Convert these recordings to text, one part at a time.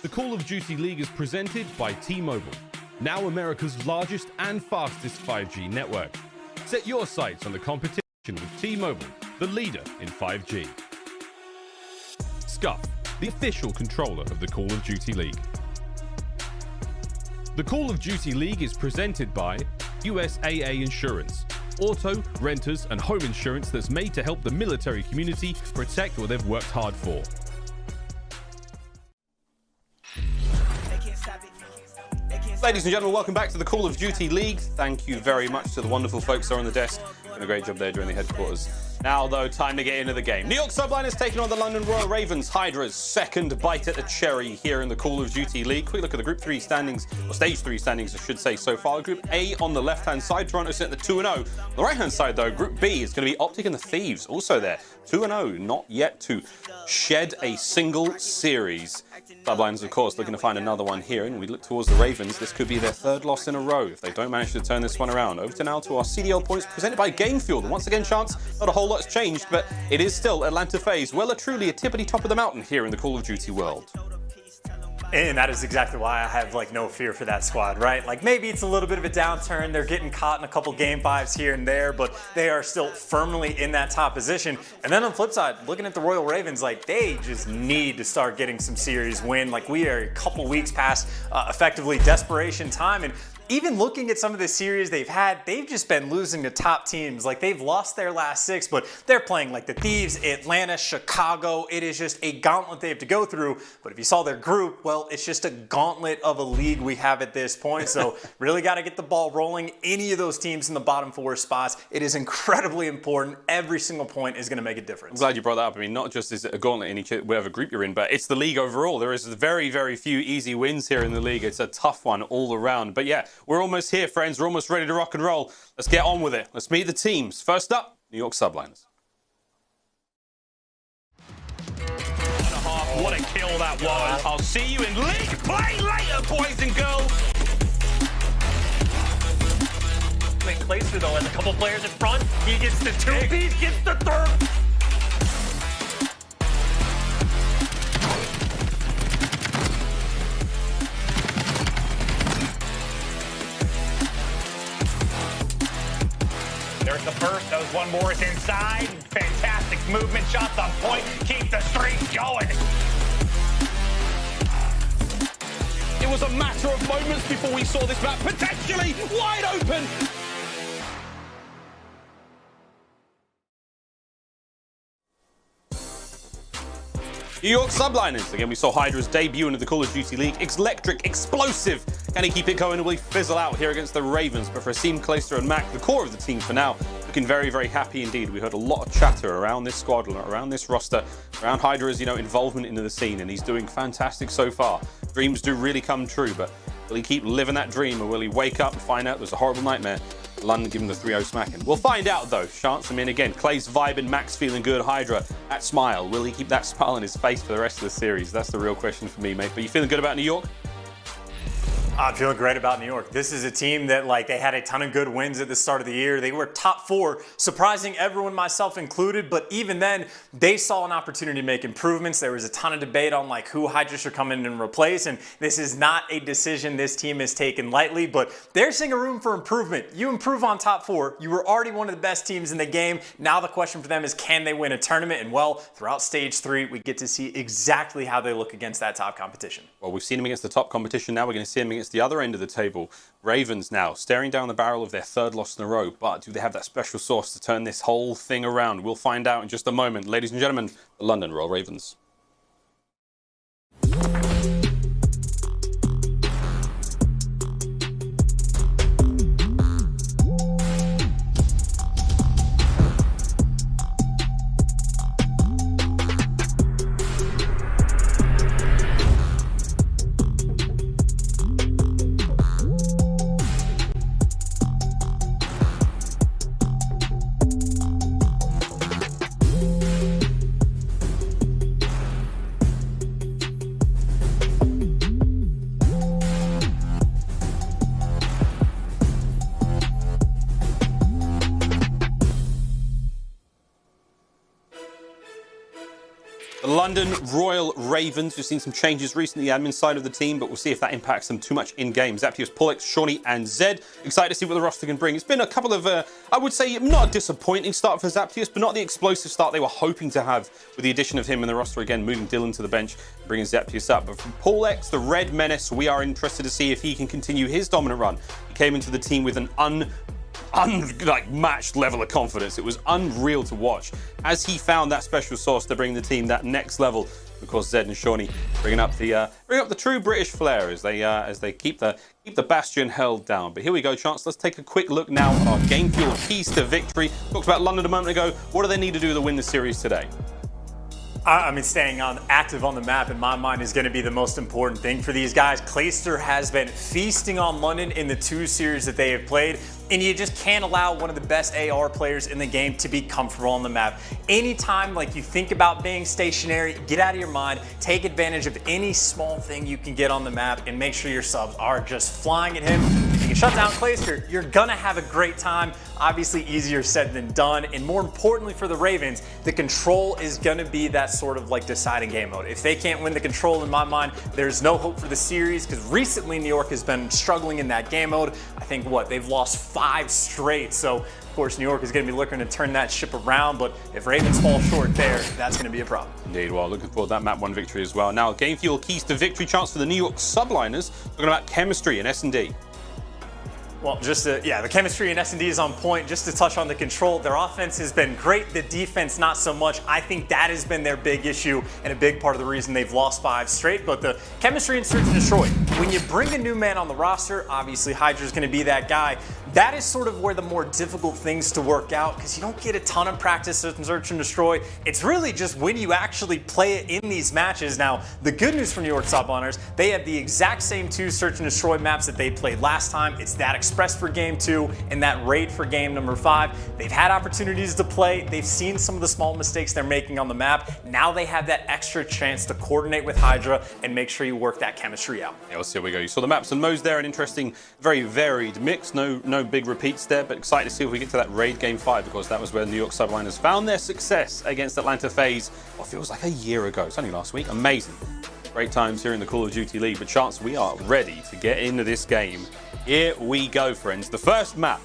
The Call of Duty League is presented by T-Mobile, now America's largest and fastest 5G network. Set your sights on the competition with T-Mobile, the leader in 5G. Scump, the official controller of the Call of Duty League. The Call of Duty League is presented by USAA Insurance, auto, renters, and home insurance that's made to help the military community protect what they've worked hard for. Ladies and gentlemen, welcome back to the Call of Duty League. Thank you very much to the wonderful folks there on the desk. Doing a great job there during the headquarters. Now, though, time to get into the game. New York Subliners taking on the London Royal Ravens. HyDra's second bite at the cherry here in the Call of Duty League. Quick look at the Group 3 standings, or Stage 3 standings, I should say, so far. Group A on the left-hand side, Toronto sitting at the 2-0. On the right-hand side, though, Group B is going to be OpTic and the Thieves, also there. 2-0, not yet to shed a single series. Subliners, of course, looking to find another one here, and we look towards the Ravens. This could be their third loss in a row if they don't manage to turn this one around. Over to now to our CDL points presented by Gamefuel. And once again, Chance, not a whole lot's changed, but it is still Atlanta FaZe, well, truly a tippity top of the mountain here in the Call of Duty world. And that is exactly why I have no fear for that squad, right? Maybe it's a little bit of a downturn. They're getting caught in a couple game 5s here and there, but they are still firmly in that top position. And then on the flip side, looking at the Royal Ravens, they just need to start getting some series win. We are a couple weeks past effectively desperation time, and even looking at some of the series they've had, they've just been losing to top teams. They've lost their last 6, but they're playing the Thieves, Atlanta, Chicago. It is just a gauntlet they have to go through. But if you saw their group, well, it's just a gauntlet of a league we have at this point. So really got to get the ball rolling. Any of those teams in the bottom 4 spots, it is incredibly important. Every single point is going to make a difference. I'm glad you brought that up. I mean, not just is it a gauntlet in whatever group you're in, but it's the league overall. There is very, very few easy wins here in the league. It's a tough one all around. But yeah, we're almost here, friends. We're almost ready to rock and roll. Let's get on with it. Let's meet the teams. First up, New York Subliners. What a kill that was. I'll see you in league play later, boys and girls. Clayster, though, has a couple players in front. He gets the 2-piece, gets the 3rd. There's the first. Those one more is inside. Fantastic movement. Shots on point. Keep the streak going. It was a matter of moments before we saw this map potentially wide open. New York Subliners. Again, we saw HyDra's debut into the Call of Duty League. Electric, explosive. Can he keep it going, or will he fizzle out here against the Ravens? But for Asim, Clayster, and Mack, the core of the team for now, looking very, very happy indeed. We heard a lot of chatter around this squad, around this roster, around HyDra's, involvement into the scene, and he's doing fantastic so far. Dreams do really come true, but will he keep living that dream, or will he wake up and find out there's a horrible nightmare? London give him the 3-0 smacking. We'll find out though. Chance, again, Clay's vibing, Mack's feeling good, HyDra, that smile. Will he keep that smile on his face for the rest of the series? That's the real question for me, mate. But you feeling good about New York? I'm feeling great about New York. This is a team that they had a ton of good wins at the start of the year. They were top 4, surprising everyone, myself included. But even then, they saw an opportunity to make improvements. There was a ton of debate on who HyDra should come in and replace. And this is not a decision this team has taken lightly, but they're seeing a room for improvement. You improve on top 4. You were already one of the best teams in the game. Now the question for them is, can they win a tournament? And well, throughout stage 3, we get to see exactly how they look against that top competition. Well, we've seen them against the top competition. Now we're going to see them against the other end of the table. Ravens now staring down the barrel of their 3rd loss in a row, but do they have that special sauce to turn this whole thing around? We'll find out in just a moment. Ladies and gentlemen, the London Royal Ravens. London Royal Ravens. We've seen some changes recently, admin side of the team, but we'll see if that impacts them too much in-game. Zaptius, Pulex, Shawnee, and Zed. Excited to see what the roster can bring. It's been a couple of, I would say, not a disappointing start for Zaptius, but not the explosive start they were hoping to have with the addition of him in the roster again, moving Dylan to the bench, bringing Zaptius up. But from Pulex, the Red Menace, we are interested to see if he can continue his dominant run. He came into the team with an unmatched level of confidence. It was unreal to watch as he found that special sauce to bring the team that next level. Of course, Zed and Shawnee bringing up the true British flair as they keep the bastion held down. But here we go, Chance. Let's take a quick look now at our game fuel keys to victory. Talked about London a moment ago. What do they need to do to win the series today? I mean, staying active on the map, in my mind, is going to be the most important thing for these guys. Clayster has been feasting on London in the 2 series that they have played, and you just can't allow one of the best AR players in the game to be comfortable on the map. Anytime you think about being stationary, get out of your mind, take advantage of any small thing you can get on the map, and make sure your subs are just flying at him. If you can shut down Clayster, you're gonna have a great time. Obviously easier said than done, and more importantly for the Ravens, the control is gonna be that sort of deciding game mode. If they can't win the control, in my mind, there's no hope for the series, because recently New York has been struggling in that game mode. I think they've lost 5 straight, so of course New York is going to be looking to turn that ship around, but if Ravens fall short there, that's going to be a problem. Indeed. Well, looking forward to that map 1 victory as well. Now, game fuel keys to victory, chance for the New York Subliners. Talking about chemistry and S&D. Well, the chemistry in S&D is on point. Just to touch on the control, their offense has been great, the defense not so much. I think that has been their big issue and a big part of the reason they've lost 5 straight, but the chemistry in Search and Destroy. When you bring a new man on the roster, obviously HyDra is going to be that guy. That is sort of where the more difficult things to work out, because you don't get a ton of practice in Search and Destroy. It's really just when you actually play it in these matches. Now, the good news for New York Subliners, they have the exact same 2 Search and Destroy maps that they played last time. It's that Express for game 2 and that Raid for game number 5. They've had opportunities to play. They've seen some of the small mistakes they're making on the map. Now they have that extra chance to coordinate with HyDra and make sure you work that chemistry out. Yeah, let's see how we go. You saw the maps and modes there, an interesting, very varied mix. No big repeats there, but excited to see if we get to that Raid game 5, because that was where New York Subliners found their success against Atlanta FaZe. What feels like a year ago. It's only last week. Amazing. Great times here in the Call of Duty League, but Chance, we are ready to get into this game. Here we go, friends. The first map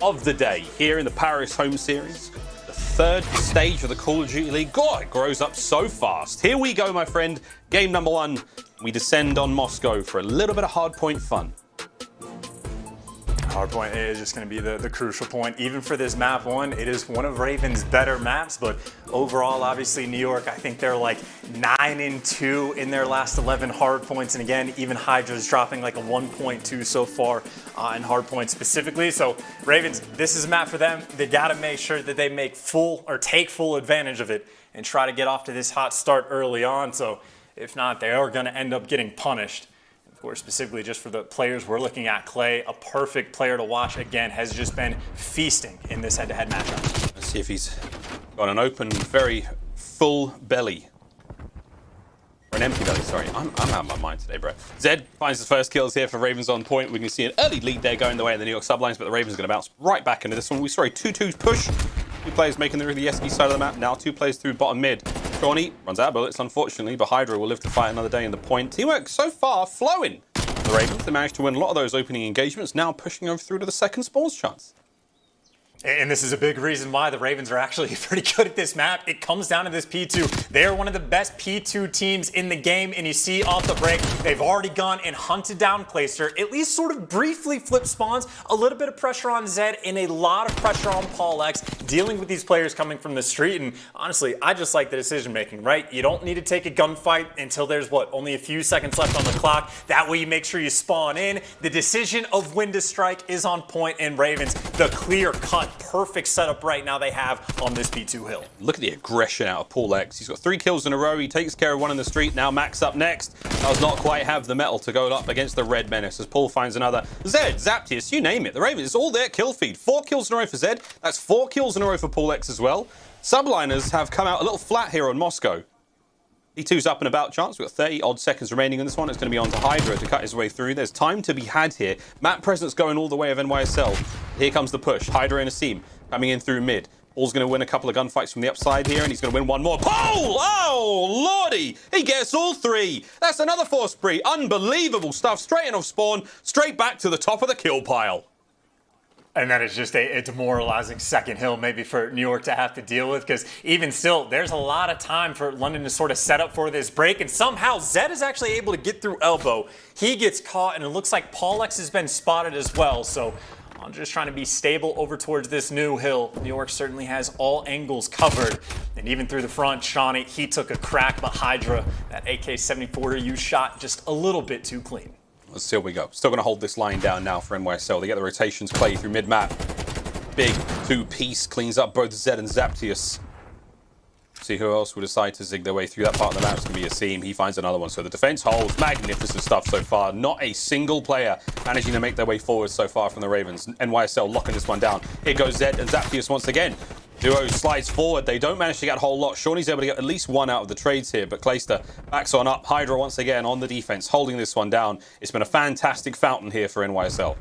of the day here in the Paris home series. The 3rd stage of the Call of Duty League. God, it grows up so fast. Here we go, my friend. Game number 1. We descend on Moscow for a little bit of hardpoint fun. Hardpoint is just going to be the crucial point. Even for this map 1, it is one of Raven's better maps, but overall, obviously, New York, I think they're 9-2 in their last 11 hardpoints, and again, even HyDra's dropping a 1.2 so far in hardpoint specifically. So Ravens, this is a map for them. They got to make sure that they take full advantage of it and try to get off to this hot start early on. So if not, they are going to end up getting punished. Of course, specifically just for the players we're looking at, Clay, a perfect player to watch, again, has just been feasting in this head-to-head matchup. Let's see if he's got an open, very full belly. Or an empty belly, sorry. I'm out of my mind today, bro. Zed finds his first kills here for Ravens on point. We can see an early lead there going the way of the New York Sublines, but the Ravens are going to bounce right back into this one. We saw a 2-2 push. 2 players making the Yeski side of the map. Now 2 players through bottom mid. Shawnee runs out of bullets, unfortunately, but HyDra will live to fight another day in the point. Teamwork so far flowing. The Ravens, they managed to win a lot of those opening engagements, now pushing over through to the second spawns chance. And this is a big reason why the Ravens are actually pretty good at this map. It comes down to this P2. They are one of the best P2 teams in the game, and you see off the break, they've already gone and hunted down Clayster, at least sort of briefly flip spawns, a little bit of pressure on Zed, and a lot of pressure on Pulex, dealing with these players coming from the street. And honestly, I just like the decision making, right? You don't need to take a gunfight until there's, only a few seconds left on the clock. That way you make sure you spawn in. The decision of when to strike is on point, and Ravens, the clear-cut, perfect setup right now they have on this P2 hill. Look at the aggression out of Pulex. He's got 3 kills in a row. He takes care of one in the street. Now Mack's up next. Does not quite have the metal to go up against the Red Menace as Paul finds another. Zed, Zaptius, you name it. The Ravens, it's all their kill feed. 4 kills in a row for Zed. That's 4 kills in a row for Pulex as well. Subliners have come out a little flat here on Moscow. P2's up and about chance. We've got 30 odd seconds remaining in this one. It's going to be on to HyDra to cut his way through. There's time to be had here. Map presence going all the way of NYSL. Here comes the push. HyDra and Asim coming in through mid. All's going to win a couple of gunfights from the upside here, and he's going to win one more. Oh, lordy! He gets all 3. That's another 4 spree. Unbelievable stuff. Straight in off spawn, straight back to the top of the kill pile. And that is just a demoralizing second hill maybe for New York to have to deal with, because even still, there's a lot of time for London to sort of set up for this break, and somehow Zed is actually able to get through elbow. He gets caught, and it looks like Paulex has been spotted as well, so I'm just trying to be stable over towards this new hill. New York certainly has all angles covered, and even through the front, Shawnee, he took a crack, but HyDra, that AK-74 you shot just a little bit too clean. Let's see how we go. Still going to hold this line down now for NYSL. They get the rotations play through mid-map. Big 2-piece cleans up both Zed and Zaptius. See who else will decide to zig their way through that part of the map. It's going to be Asim. He finds another one. So the defense holds. Magnificent stuff so far. Not a single player managing to make their way forward so far from the Ravens. NYSL locking this one down. Here goes Zed and Zaptius once again. Duo slides forward. They don't manage to get a whole lot. Shawnee's able to get at least one out of the trades here, but Clayster backs on up. HyDra once again on the defense, holding this one down. It's been a fantastic fountain here for NYSL.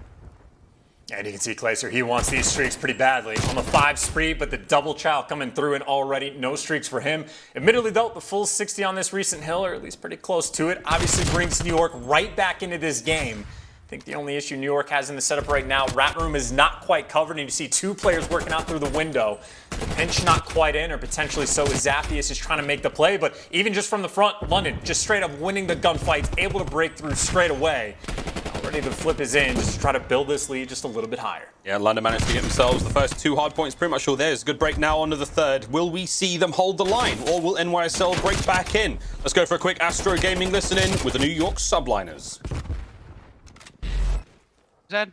And you can see Clayster, he wants these streaks pretty badly. On the 5 spree, but the double chow coming through, and already no streaks for him. Admittedly though, the full 60 on this recent hill, or at least pretty close to it, obviously brings New York right back into this game. I think the only issue New York has in the setup right now, Rat Room is not quite covered, and you see 2 players working out through the window. The pinch not quite in, or potentially so is Zaptius is trying to make the play, but even just from the front, London just straight up winning the gunfights, able to break through straight away. Already the flip is in, just to try to build this lead just a little bit higher. Yeah, London managed to get themselves the first 2 hard points pretty much all theirs. Good break now onto the 3rd. Will we see them hold the line, or will NYSL break back in? Let's go for a quick Astro Gaming listen-in with the New York Subliners. Zed.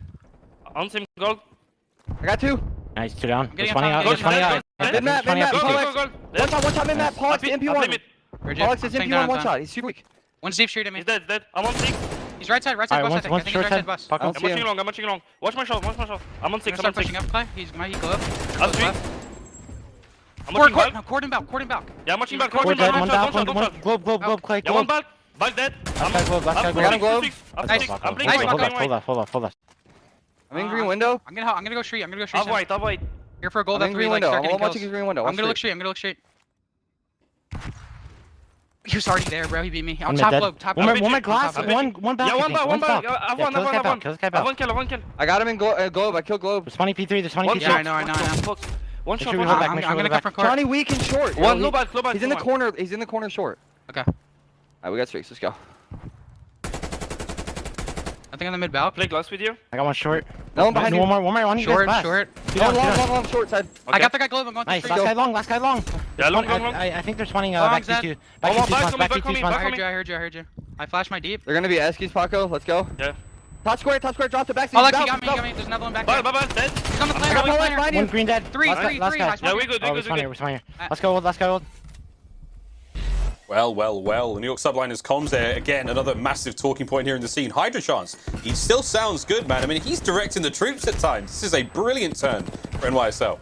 On Simp, gold. I got 2. Nice, 2 down. There's 20 out. There's 20 out. Mid-map, Paulex. One shot mid-map, Paulex, MP1. Paulex is MP1 one shot. He's super weak. One's deep street at me. He's dead. I'm on 6. He's right side bus, I think. I think he's right side bus. I'm watching long. Watch my shot. I'm on 6. I'm pushing up, Clay. He go up. I'm 3. I'm watching back. Cord him back. Yeah, I'm watching back. One down, globe, Clay, Yeah, one back. Back dead. Last guy got him globe. Nice. Hold up. I'm in green window. I'm gonna go street. I'll wait. Here for a gold I'm in green window. I'm watching his green window. I'm gonna look straight. He was already there, bro. He beat me. On One top dead. globe. Top One globe. glass. One back. Yeah, one back. Kill this guy back. One kill. I got him in globe. I killed globe. There's 20 P3. There's 20 P3. Yeah, I know. One shot. I'm gonna come from court. Johnny weak and short. One low back. He's in the corner. He's in the corner short. Okay. Alright, we got streaks. Let's go. I think on the mid balcony. Play glass with you. I got one short. No one behind you. One more on you guys. Short. Long, short side. I got the guy globe. I'm going to Nice. street. Last guy long. Yeah, long. I think there's 20 back Zed. to back to I heard you. I flashed my deep. They're gonna be Eskies, Paco. Let's go. Yeah. Top square. Drop the back. Oh, Lexi got me. There's another one back there. Bye. Dead. He's on the player. One green dead. Three. Last guy. Yeah, we good. We're here. Let's go, old. Well. The New York Subliners comms there. Again, another massive talking point here in the scene. HyDra chance. He still sounds good, man. I mean, he's directing the troops at times. This is a brilliant turn for NYSL.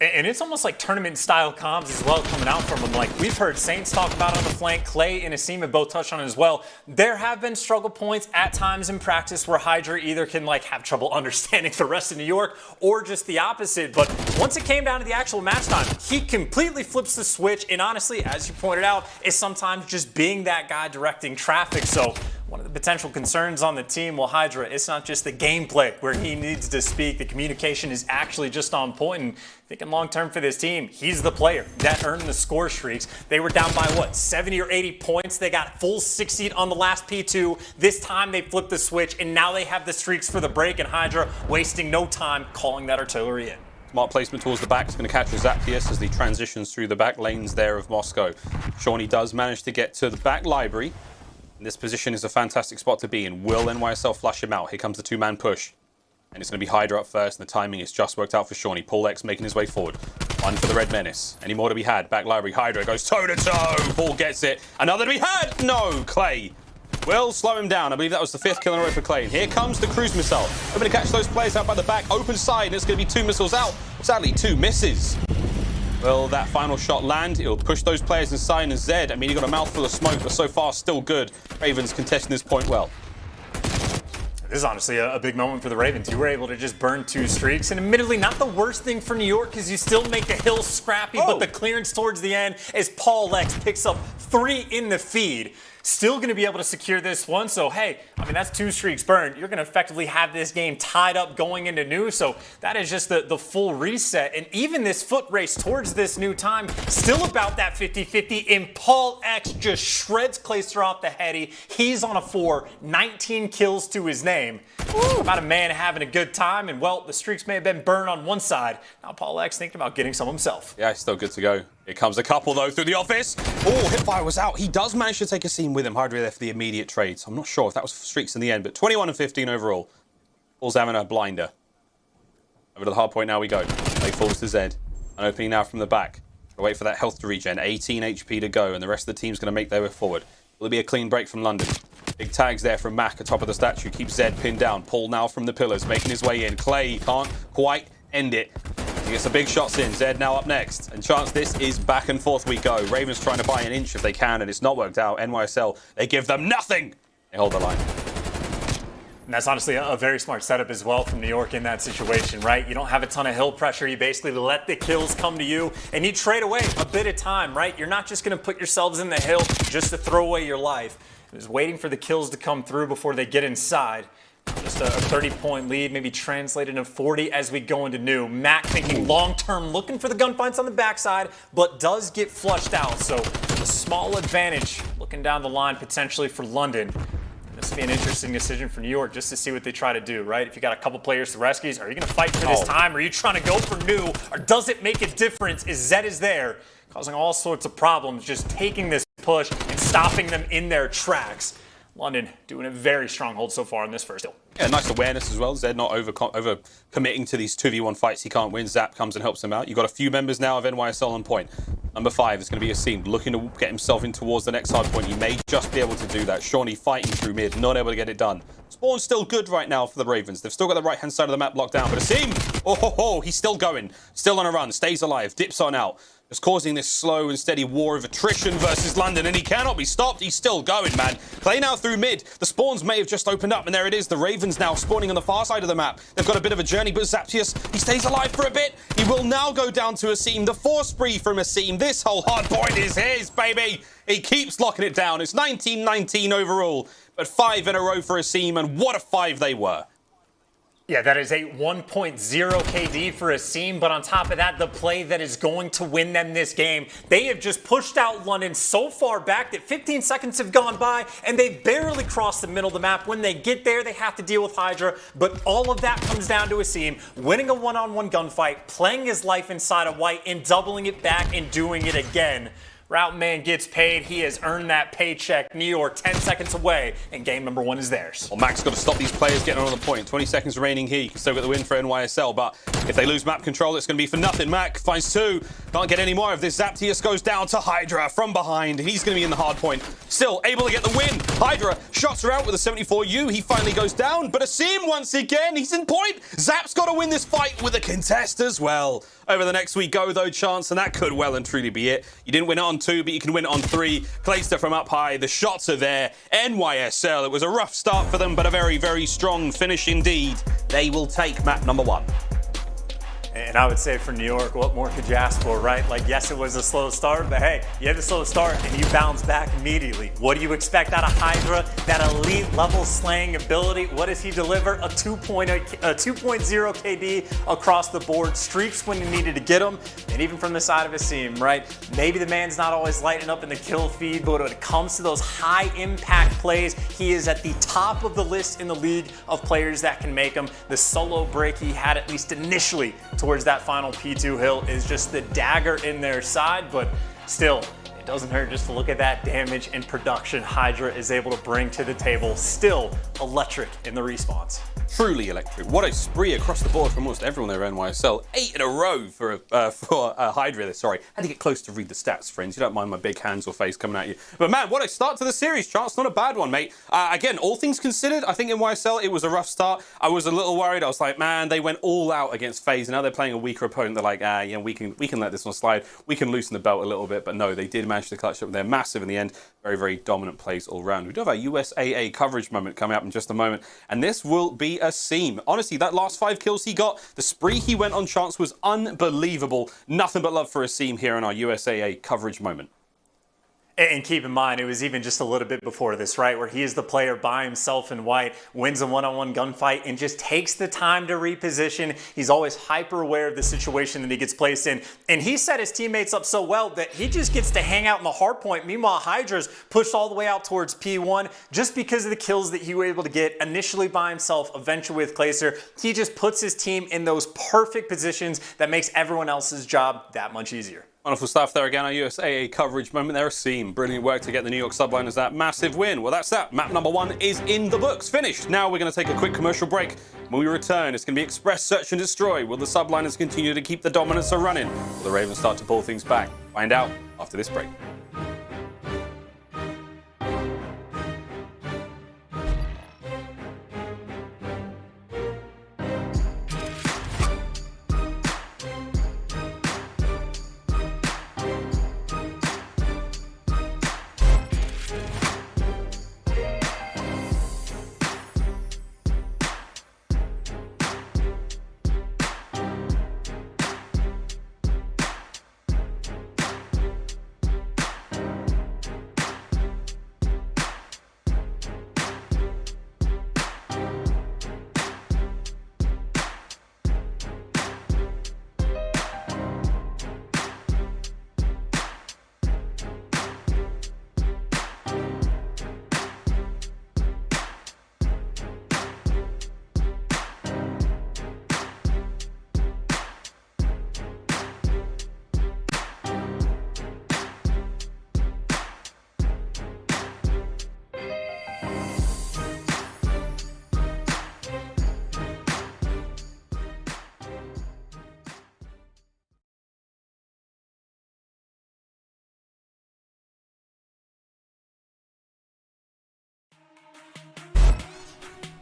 And it's almost like tournament-style comms as well coming out from him. Like, we've heard Saints talk about on the flank. Clay and Asim have both touched on it as well. There have been struggle points at times in practice where HyDra either can, like, have trouble understanding the rest of New York or just the opposite. But once it came down to the actual match time, he completely flips the switch. And honestly, as you pointed out, is sometimes just being that guy directing traffic. So one of the potential concerns on the team, well, HyDra, it's not just the gameplay where he needs to speak. The communication is actually just on point. And thinking long-term for this team, he's the player that earned the score streaks. They were down by, 70 or 80 points. They got full 60 on the last P2. This time they flipped the switch, and now they have the streaks for the break, and HyDra wasting no time calling that artillery in. Smart placement towards the back. It's going to catch Zaptius as he transitions through the back lanes there of Moscow. Shawnee does manage to get to the back library. This position is a fantastic spot to be in. Will NYSL flush him out? Here comes the 2-man push. And it's going to be HyDra up first, and the timing is just worked out for Shawnee. Paulex making his way forward. One for the Red Menace. Any more to be had? Back library. HyDra goes toe-to-toe. Paul gets it. Another to be had. No, Clay will slow him down. I believe that was the 5th kill in a row for Clay. And here comes the cruise missile. We're going to catch those players out by the back. Open side, and it's going to be 2 missiles out. Sadly, 2 misses. Will that final shot land? It'll push those players inside, and Zed, I mean, he got a mouthful of smoke, but so far still good. Ravens contesting this point well. This is honestly a big moment for the Ravens. You were able to just burn 2 streaks, and admittedly not the worst thing for New York because you still make the hill scrappy, but the clearance towards the end as PaulX picks up 3 in the feed. Still going to be able to secure this one. So, hey, I mean, that's 2 streaks burned. You're going to effectively have this game tied up going into new. So that is just the full reset. And even this foot race towards this new time, still about that 50-50. And PaulX just shreds Clayster off the heady. He's on a 4, 19 kills to his name. About a man having a good time. And, well, the streaks may have been burned on one side. Now PaulX thinking about getting some himself. Yeah, he's still good to go. Here comes a couple, though, through the office. Oh, Hipfire was out. He does manage to take Asim with him. HyDra there for the immediate trade. So I'm not sure if that was streaks in the end, but 21 and 15 overall. Paul's having a blinder. Over to the hard point now we go. Play falls to Zed. An opening now from the back. Wait for that health to regen. 18 HP to go, and the rest of the team's going to make their way forward. Will it be a clean break from London? Big tags there from Mack atop of the statue. Keeps Zed pinned down. Paul now from the pillars, making his way in. Clay can't quite end it. He gets some big shots in. Zed now up next. And chance this is back and forth we go. Ravens trying to buy an inch if they can, and it's not worked out. NYSL, they give them nothing. They hold the line. And that's honestly a very smart setup as well from New York in that situation, right? You don't have a ton of hill pressure. You basically let the kills come to you, and you trade away a bit of time, right? You're not just going to put yourselves in the hill just to throw away your life. It was waiting for the kills to come through before they get inside. Just a 30-point lead, maybe translated into 40 as we go into new. Mack thinking long-term, looking for the gunfights on the backside, but does get flushed out. So a small advantage looking down the line potentially for London. This will be an interesting decision for New York just to see what they try to do, right? If you got a couple players to rescues, are you going to fight for this time? Are you trying to go for new? Or does it make a difference as Zed is there, causing all sorts of problems, just taking this push and stopping them in their tracks? London doing a very strong hold so far in this first hill. Yeah, nice awareness as well. Zed not over committing to these 2v1 fights he can't win. Zap comes and helps him out. You've got a few members now of NYSL on point. Number 5 is going to be Asim, looking to get himself in towards the next hard point. He may just be able to do that. Shawnee fighting through mid, not able to get it done. Spawn's still good right now for the Ravens. They've still got the right-hand side of the map locked down. But Asim, he's still going. Still on a run, stays alive, dips on out. Just causing this slow and steady war of attrition versus London, and he cannot be stopped. He's still going, man. Play now through mid. The spawns may have just opened up, and there it is. The Ravens now spawning on the far side of the map. They've got a bit of a journey, but Zaptius, he stays alive for a bit. He will now go down to Asim. The 4 spree from Asim. This whole hard point is his, baby. He keeps locking it down. It's 19-19 overall, but 5 in a row for Asim, and what a 5 they were. Yeah, that is a 1.0 KD for Asim, but on top of that, the play that is going to win them this game. They have just pushed out London so far back that 15 seconds have gone by, and they barely crossed the middle of the map. When they get there, they have to deal with HyDra, but all of that comes down to Asim winning a one-on-one gunfight, playing his life inside of white, and doubling it back and doing it again. Route man gets paid. He has earned that paycheck. New York 10 seconds away, and game number 1 is theirs. Well, Mack's got to stop these players getting on the point. 20 seconds remaining here. You can still get the win for NYSL, but if they lose map control, it's going to be for nothing. Mack finds 2. Can't get any more of this. Zaptius goes down to HyDra from behind. He's going to be in the hard point. Still able to get the win. HyDra shots her out with a 74U. He finally goes down, but Asim once again, he's in point. Zap's got to win this fight with a contest as well. Over the next we go, though, chance, and that could well and truly be it. You didn't win it on 2, but you can win it on 3. Clayster from up high. The shots are there. NYSL, it was a rough start for them, but a very, very strong finish indeed. They will take map number 1. And I would say for New York, what more could you ask for, right? Like, yes, it was a slow start, but hey, you had a slow start and you bounce back immediately. What do you expect out of HyDra? That elite level slaying ability. What does he deliver? A 2.0 KD across the board. Streaks when you needed to get them. And even from the side of Asim, right? Maybe the man's not always lighting up in the kill feed, but when it comes to those high impact plays, he is at the top of the list in the league of players that can make them. The solo break he had, at least initially, towards that final P2 hill is just the dagger in their side, but still, it doesn't hurt just to look at that damage and production HyDra is able to bring to the table. Still electric in the response. truly electric. What a spree across the board from almost everyone there at NYSL. 8 in a row for HyDra. Sorry, had to get close to read the stats, friends. You don't mind my big hands or face coming at you. But man, what a start to the series, Chance. Not a bad one, mate. Again, all things considered, I think in NYSL it was a rough start. I was a little worried. I was like, man, they went all out against FaZe. Now they're playing a weaker opponent. They're like, yeah, we can let this one slide. We can loosen the belt a little bit. But no, they did manage to clutch up. They're massive in the end. Very, very dominant plays all round. We do have our USAA coverage moment coming up in just a moment. And this will be Asim. Honestly, that last 5 kills he got, the spree he went on Chance was unbelievable. Nothing but love for Asim here in our USAA coverage moment. And keep in mind, it was even just a little bit before this, right? Where he is the player by himself in white, wins a one-on-one gunfight, and just takes the time to reposition. He's always hyper aware of the situation that he gets placed in. And he set his teammates up so well that he just gets to hang out in the hard point. Meanwhile, HyDra's pushed all the way out towards P1 just because of the kills that he was able to get initially by himself, eventually with Clayster. He just puts his team in those perfect positions that makes everyone else's job that much easier. Wonderful stuff there again, our USAA coverage moment there. Asim, brilliant work to get the New York Subliners that massive win. Well, that's that. Map number 1 is in the books, finished. Now we're going to take a quick commercial break. When we return, it's going to be Express, Search and Destroy. Will the Subliners continue to keep the dominance a running? Will the Ravens start to pull things back? Find out after this break.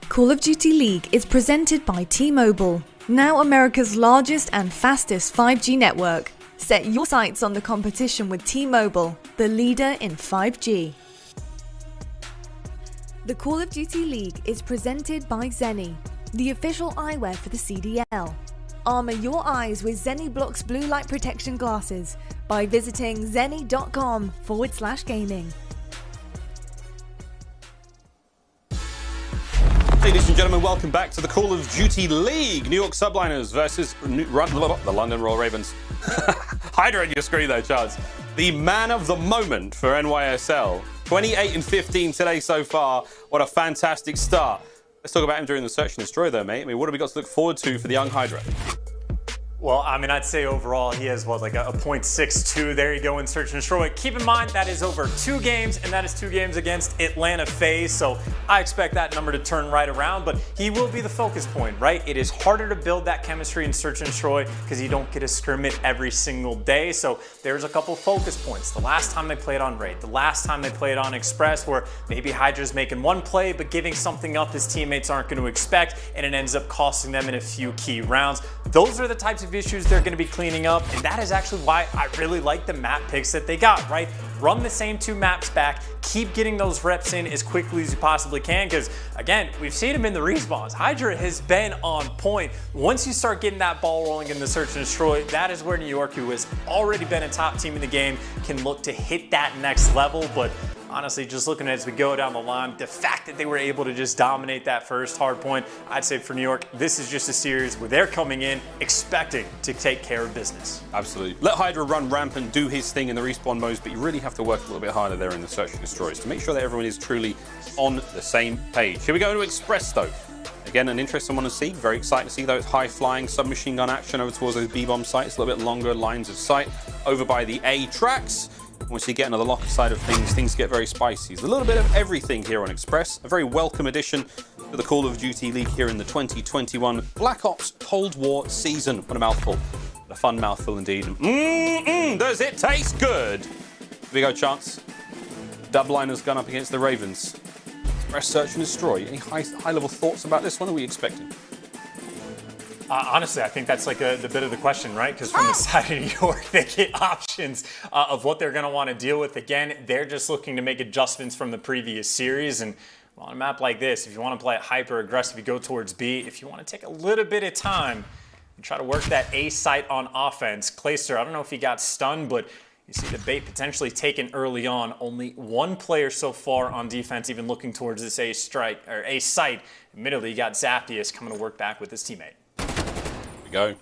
Call of Duty League is presented by T-Mobile, now America's largest and fastest 5G network. Set your sights on the competition with T-Mobile, the leader in 5G. The Call of Duty League is presented by Zenni, the official eyewear for the CDL. Armor your eyes with Zenni Blocks blue light protection glasses by visiting zenni.com/gaming. Ladies and gentlemen, welcome back to the Call of Duty League. New York Subliners versus the London Royal Ravens. HyDra on your screen though, Chance. The man of the moment for NYSL. 28 and 15 today so far. What a fantastic start. Let's talk about him during the Search and Destroy though, mate. I mean, what have we got to look forward to for the young HyDra? Well, I mean, I'd say overall he has, what, like a .62. There you go in Search and Destroy. Keep in mind that is over 2 games, and that is 2 games against Atlanta FaZe, so I expect that number to turn right around, but he will be the focus point, right? It is harder to build that chemistry in Search and Destroy because you don't get a scrimmage every single day, so there's a couple focus points. The last time they played on Raid, the last time they played on Express, where maybe HyDra's making one play, but giving something up his teammates aren't going to expect, and it ends up costing them in a few key rounds. Those are the types of issues they're going to be cleaning up, and that is actually why I really like the map picks that they got, right? Run the same 2 maps back, keep getting those reps in as quickly as you possibly can, because again, we've seen him in the respawns. HyDra has been on point. Once you start getting that ball rolling in the Search and Destroy, that is where New York, who has already been a top team in the game, can look to hit that next level. But honestly, just looking at it as we go down the line, the fact that they were able to just dominate that first hard point, I'd say for New York, this is just a series where they're coming in expecting to take care of business. Absolutely. Let HyDra run rampant, do his thing in the respawn modes, but you really have to work a little bit harder there in the Search and Destroys to make sure that everyone is truly on the same page. Here we go to Express though. Again, an interesting one to see. Very excited to see those high-flying submachine gun action over towards those B-bomb sites. A little bit longer lines of sight over by the A tracks. Once you get into the locker side of things, things get very spicy. There's a little bit of everything here on Express. A very welcome addition to the Call of Duty League here in the 2021 Black Ops Cold War season. What a mouthful. A fun mouthful indeed. Does it taste good? Here we go, Chance. Dubliners gun up against the Ravens. Express search and destroy. Any high-level thoughts about this one? What are we expecting? Honestly, I think that's like the bit of the question, right? Because from the side of New York, they get options of what they're going to want to deal with. Again, they're just looking to make adjustments from the previous series. And on a map like this, if you want to play it hyper-aggressive, you go towards B. If you want to take a little bit of time and try to work that A site on offense, Clayster, I don't know if he got stunned, but you see the bait potentially taken early on. Only one player so far on defense even looking towards this A strike or A site. Admittedly, you got Zaptius coming to work back with his teammate. Go.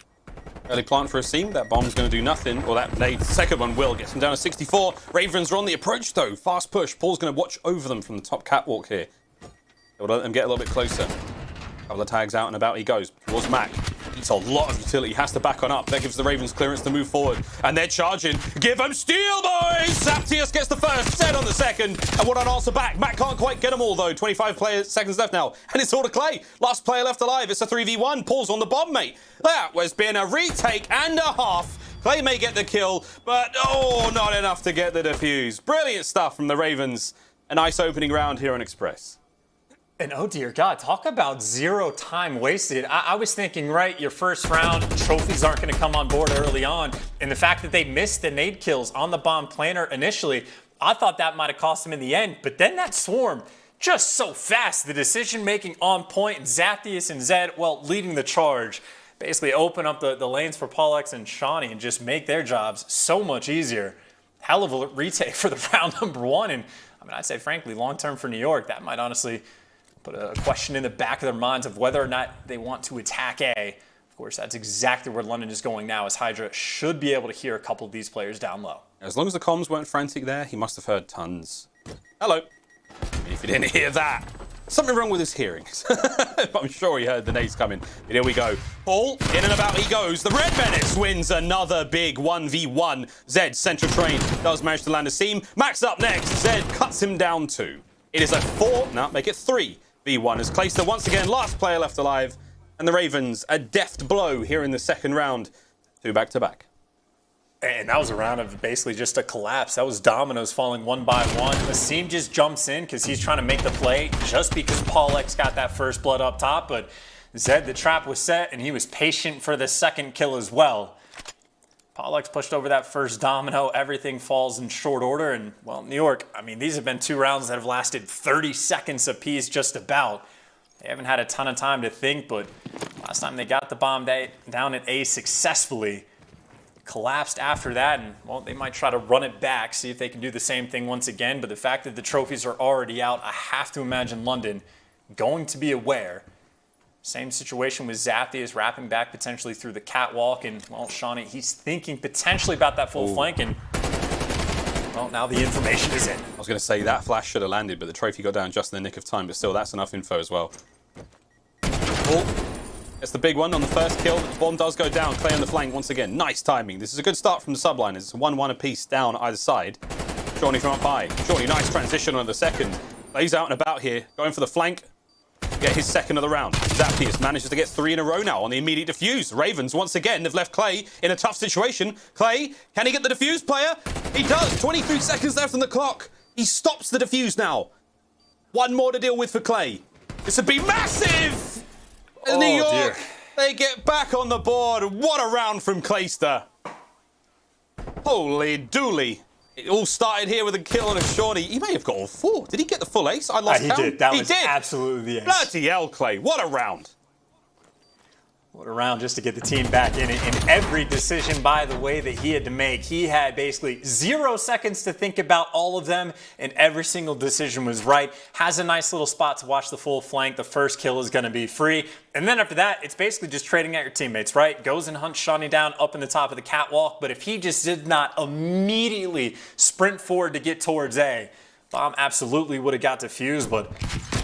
Early plant for Asim. That bomb's going to do nothing. Or that nade, the second one will. Gets him down to 64. Ravens are on the approach, though. Fast push. Paul's going to watch over them from the top catwalk here. He'll let them get a little bit closer. Couple of tags out and about he goes. Towards Mack. It's a lot of utility. Has to back on up. That gives the Ravens clearance to move forward. And they're charging. Give them steel, boys! Zaptius gets the first. Zed on the second. And what an answer back. Mack can't quite get them all, though. 25 seconds left now. And it's all to Clay. Last player left alive. It's a 3v1. Paul's on the bomb, mate. That was being a retake and a half. Clay may get the kill, but not enough to get the defuse. Brilliant stuff from the Ravens. A nice opening round here on Express. And oh dear God, talk about zero time wasted. I was thinking, right, your first round, trophies aren't going to come on board early on. And the fact that they missed the nade kills on the bomb planter initially, I thought that might have cost them in the end. But then that swarm, just so fast. The decision making on point. Zaptius and Zed, well, leading the charge. Basically open up the lanes for Pollux and Shawnee and just make their jobs so much easier. Hell of a retake for the round number one. And I mean, I'd say, frankly, long term for New York, that might honestly put a question in the back of their minds of whether or not they want to attack A. Of course, that's exactly where London is going now, as HyDra should be able to hear a couple of these players down low. As long as the comms weren't frantic there, he must have heard tons. Hello. If you didn't hear that, something wrong with his hearing. But I'm sure he heard the nades coming. But here we go. Paul, in and about he goes. The Red Menace wins another big 1v1. Zed, central train, does manage to land a seam. Mack's up next. Zed cuts him down 2. It is a 3v1 as Clayster once again, last player left alive. And the Ravens, a deft blow here in the second round. 2 back-to-back. And that was a round of basically just a collapse. That was dominoes falling one by one. Asim just jumps in because he's trying to make the play just because Pollux got that first blood up top. But Zed, the trap was set, and he was patient for the second kill as well. Pollux pushed over that first domino. Everything falls in short order. And, well, New York, I mean, these have been 2 rounds that have lasted 30 seconds apiece just about. They haven't had a ton of time to think, but last time they got the bomb down at A successfully, collapsed after that, and, well, they might try to run it back, see if they can do the same thing once again. But the fact that the trophies are already out, I have to imagine London going to be aware. Same situation with Zaptius wrapping back potentially through the catwalk, and, well, Shawnee, he's thinking potentially about that full flank, and, well, now the information is in. I was going to say that flash should have landed, but the trophy got down just in the nick of time. But still, that's enough info as well. Paul, that's the big one on the first kill. The bomb does go down. Clay on the flank once again. Nice timing. This is a good start from the subliners. It's a 1-1 apiece down either side. Shawnee from up high. Shawnee, nice transition on the second. Plays out and about here, going for the flank. Get his second of the round. Zaptius manages to get 3 in a row now on the immediate defuse. Ravens, once again, have left Clay in a tough situation. Clay, can he get the defuse player? He does. 23 seconds left on the clock. He stops the defuse now. 1 more to deal with for Clay. This would be massive! New York, dear. They get back on the board. What a round from Clayster. Holy dooly. It all started here with a kill on a Shawnee. He may have got all 4. Did he get the full ace? I lost count. He did. That was absolutely the ace. Bloody hell, Clay. What a round. What a round just to get the team back in it. And every decision, by the way, that he had to make, he had basically 0 seconds to think about all of them, and every single decision was right. Has a nice little spot to watch the full flank. The first kill is going to be free. And then after that, it's basically just trading at your teammates, right? Goes and hunts Shawnee down up in the top of the catwalk. But if he just did not immediately sprint forward to get towards A, bomb absolutely would have got defused, but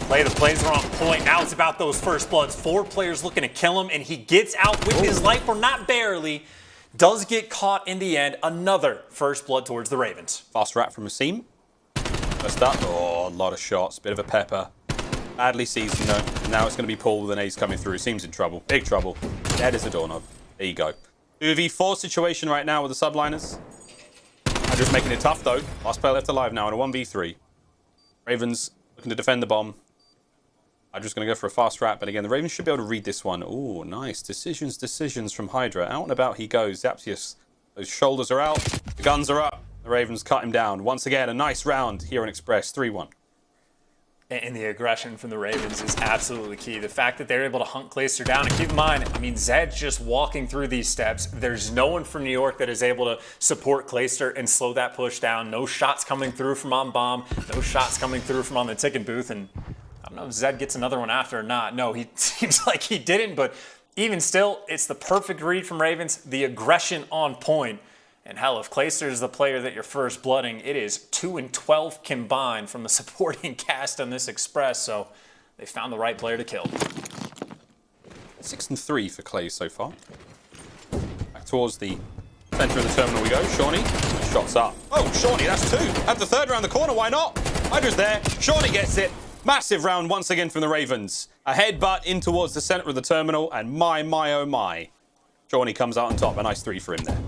the plays are on point. Now it's about those first bloods. 4 players looking to kill him, and he gets out with his life, or not barely. does get caught in the end. Another first blood towards the Ravens. Fast rat from Asim. First up. Oh, a lot of shots. Bit of a pepper. Badly seasoned though. Now it's going to be Paul with an ace coming through. Seems in trouble. Big trouble. Dead as a doorknob. There you go. 2v4 situation right now with the Subliners. HyDra's making it tough though. Last player left alive now in a 1v3. Ravens looking to defend the bomb. HyDra's going to go for a fast rat, but again, the Ravens should be able to read this one. Oh, nice. Decisions from HyDra. Out and about he goes. Zaptius. Those shoulders are out. The guns are up. The Ravens cut him down. Once again, a nice round here on Express. 3-1. And the aggression from the Ravens is absolutely key. The fact that they're able to hunt Clayster down. And keep in mind, I mean, Zed's just walking through these steps. There's no one from New York that is able to support Clayster and slow that push down. No shots coming through from on bomb. No shots coming through from on the ticket booth. And I don't know if Zed gets another one after or not. No, he seems like he didn't. But even still, it's the perfect read from Ravens. The aggression on point. And hell, if Clayster is the player that you're first blooding, it is 2 and 12 combined from the supporting cast on this Express. So they found the right player to kill. 6 and 3 for Clay so far. Back towards the center of the terminal we go. Shawnee, shots up. Oh, Shawnee, that's 2. At the third round the corner, why not? HyDra's there. Shawnee gets it. Massive round once again from the Ravens. A headbutt in towards the center of the terminal, and my, oh my. Shawnee comes out on top. A nice 3 for him there.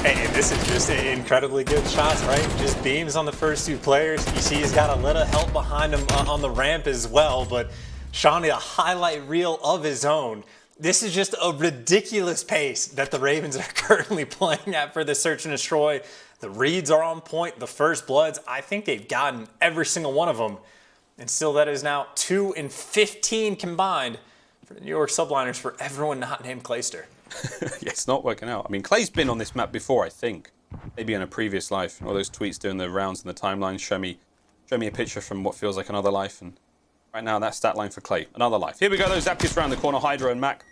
And this is just incredibly good shots, right? Just beams on the first 2 players. You see he's got a little help behind him on the ramp as well, but Shawnee, a highlight reel of his own. This is just a ridiculous pace that the Ravens are currently playing at for the search and destroy. The reads are on point. The first bloods, I think they've gotten every single one of them. And still that is now 2 and 15 combined for the New York Subliners for everyone not named Clayster. Yeah, it's not working out. I mean, Clay's been on this map before, I think. Maybe in a previous life. All those tweets doing the rounds in the timeline show me a picture from what feels like another life. And right now, that stat line for Clay. Another life. Here we go, those Zaptius around the corner. HyDra and Mack.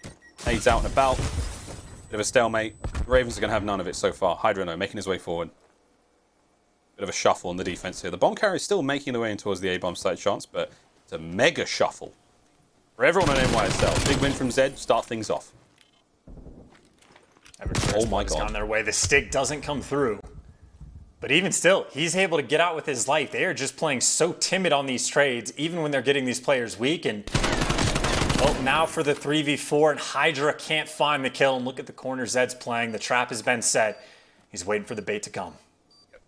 Nades out and about. Bit of a stalemate. The Ravens are going to have none of it so far. HyDra, no, making his way forward. Bit of a shuffle on the defense here. The bomb carrier is still making the way in towards the A-bomb site chance, but it's a mega shuffle. For everyone on NYSL. Big win from Zed. Start things off. Oh my God. On their way. The stick doesn't come through. But even still, he's able to get out with his life. They are just playing so timid on these trades, even when they're getting these players weak. And well, now for the 3v4, and HyDra can't find the kill. And look at the corner Zed's playing. The trap has been set. He's waiting for the bait to come.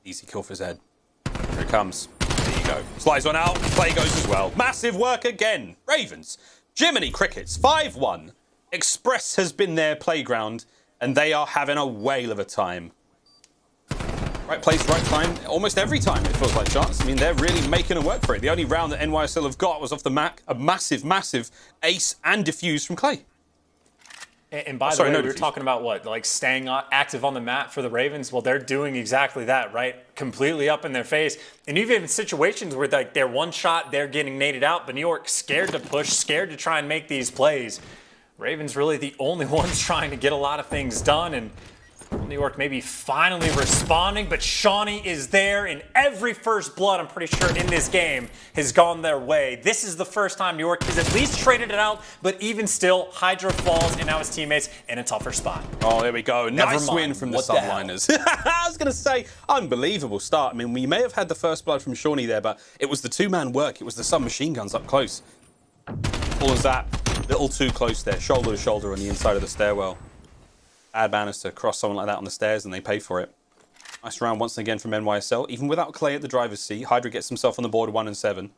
Easy kill for Zed. Here it comes. There you go. Slides one out. Play goes as well. Massive work again. Ravens. Jiminy Crickets. 5-1. Express has been their playground, and they are having a whale of a time. Right place, right time, almost every time it feels like chance. I mean, they're really making a work for it. The only round that NYSL have got was off the Mack, a massive, massive ace and defuse from Clay. And by the way, we were talking about what, like staying active on the map for the Ravens. Well, they're doing exactly that, right? Completely up in their face. And even in situations where like they're one shot, they're getting naded out, but New York scared to push, scared to try and make these plays. Ravens really the only ones trying to get a lot of things done, and New York maybe finally responding, but Shawnee is there, and every first blood, I'm pretty sure, in this game has gone their way. This is the first time New York has at least traded it out, but even still, HyDra falls, and now his teammates in a tougher spot. Oh, there we go. Nice win from the Subliners. I was going to say, unbelievable start. I mean, we may have had the first blood from Shawnee there, but it was the two-man work. It was the submachine guns up close. All of that, little too close there, shoulder to shoulder on the inside of the stairwell. Bad manners to cross someone like that on the stairs, and they pay for it. Nice round once again from NYSL. Even without Clay at the driver's seat, HyDra gets himself on the board 1 and 7.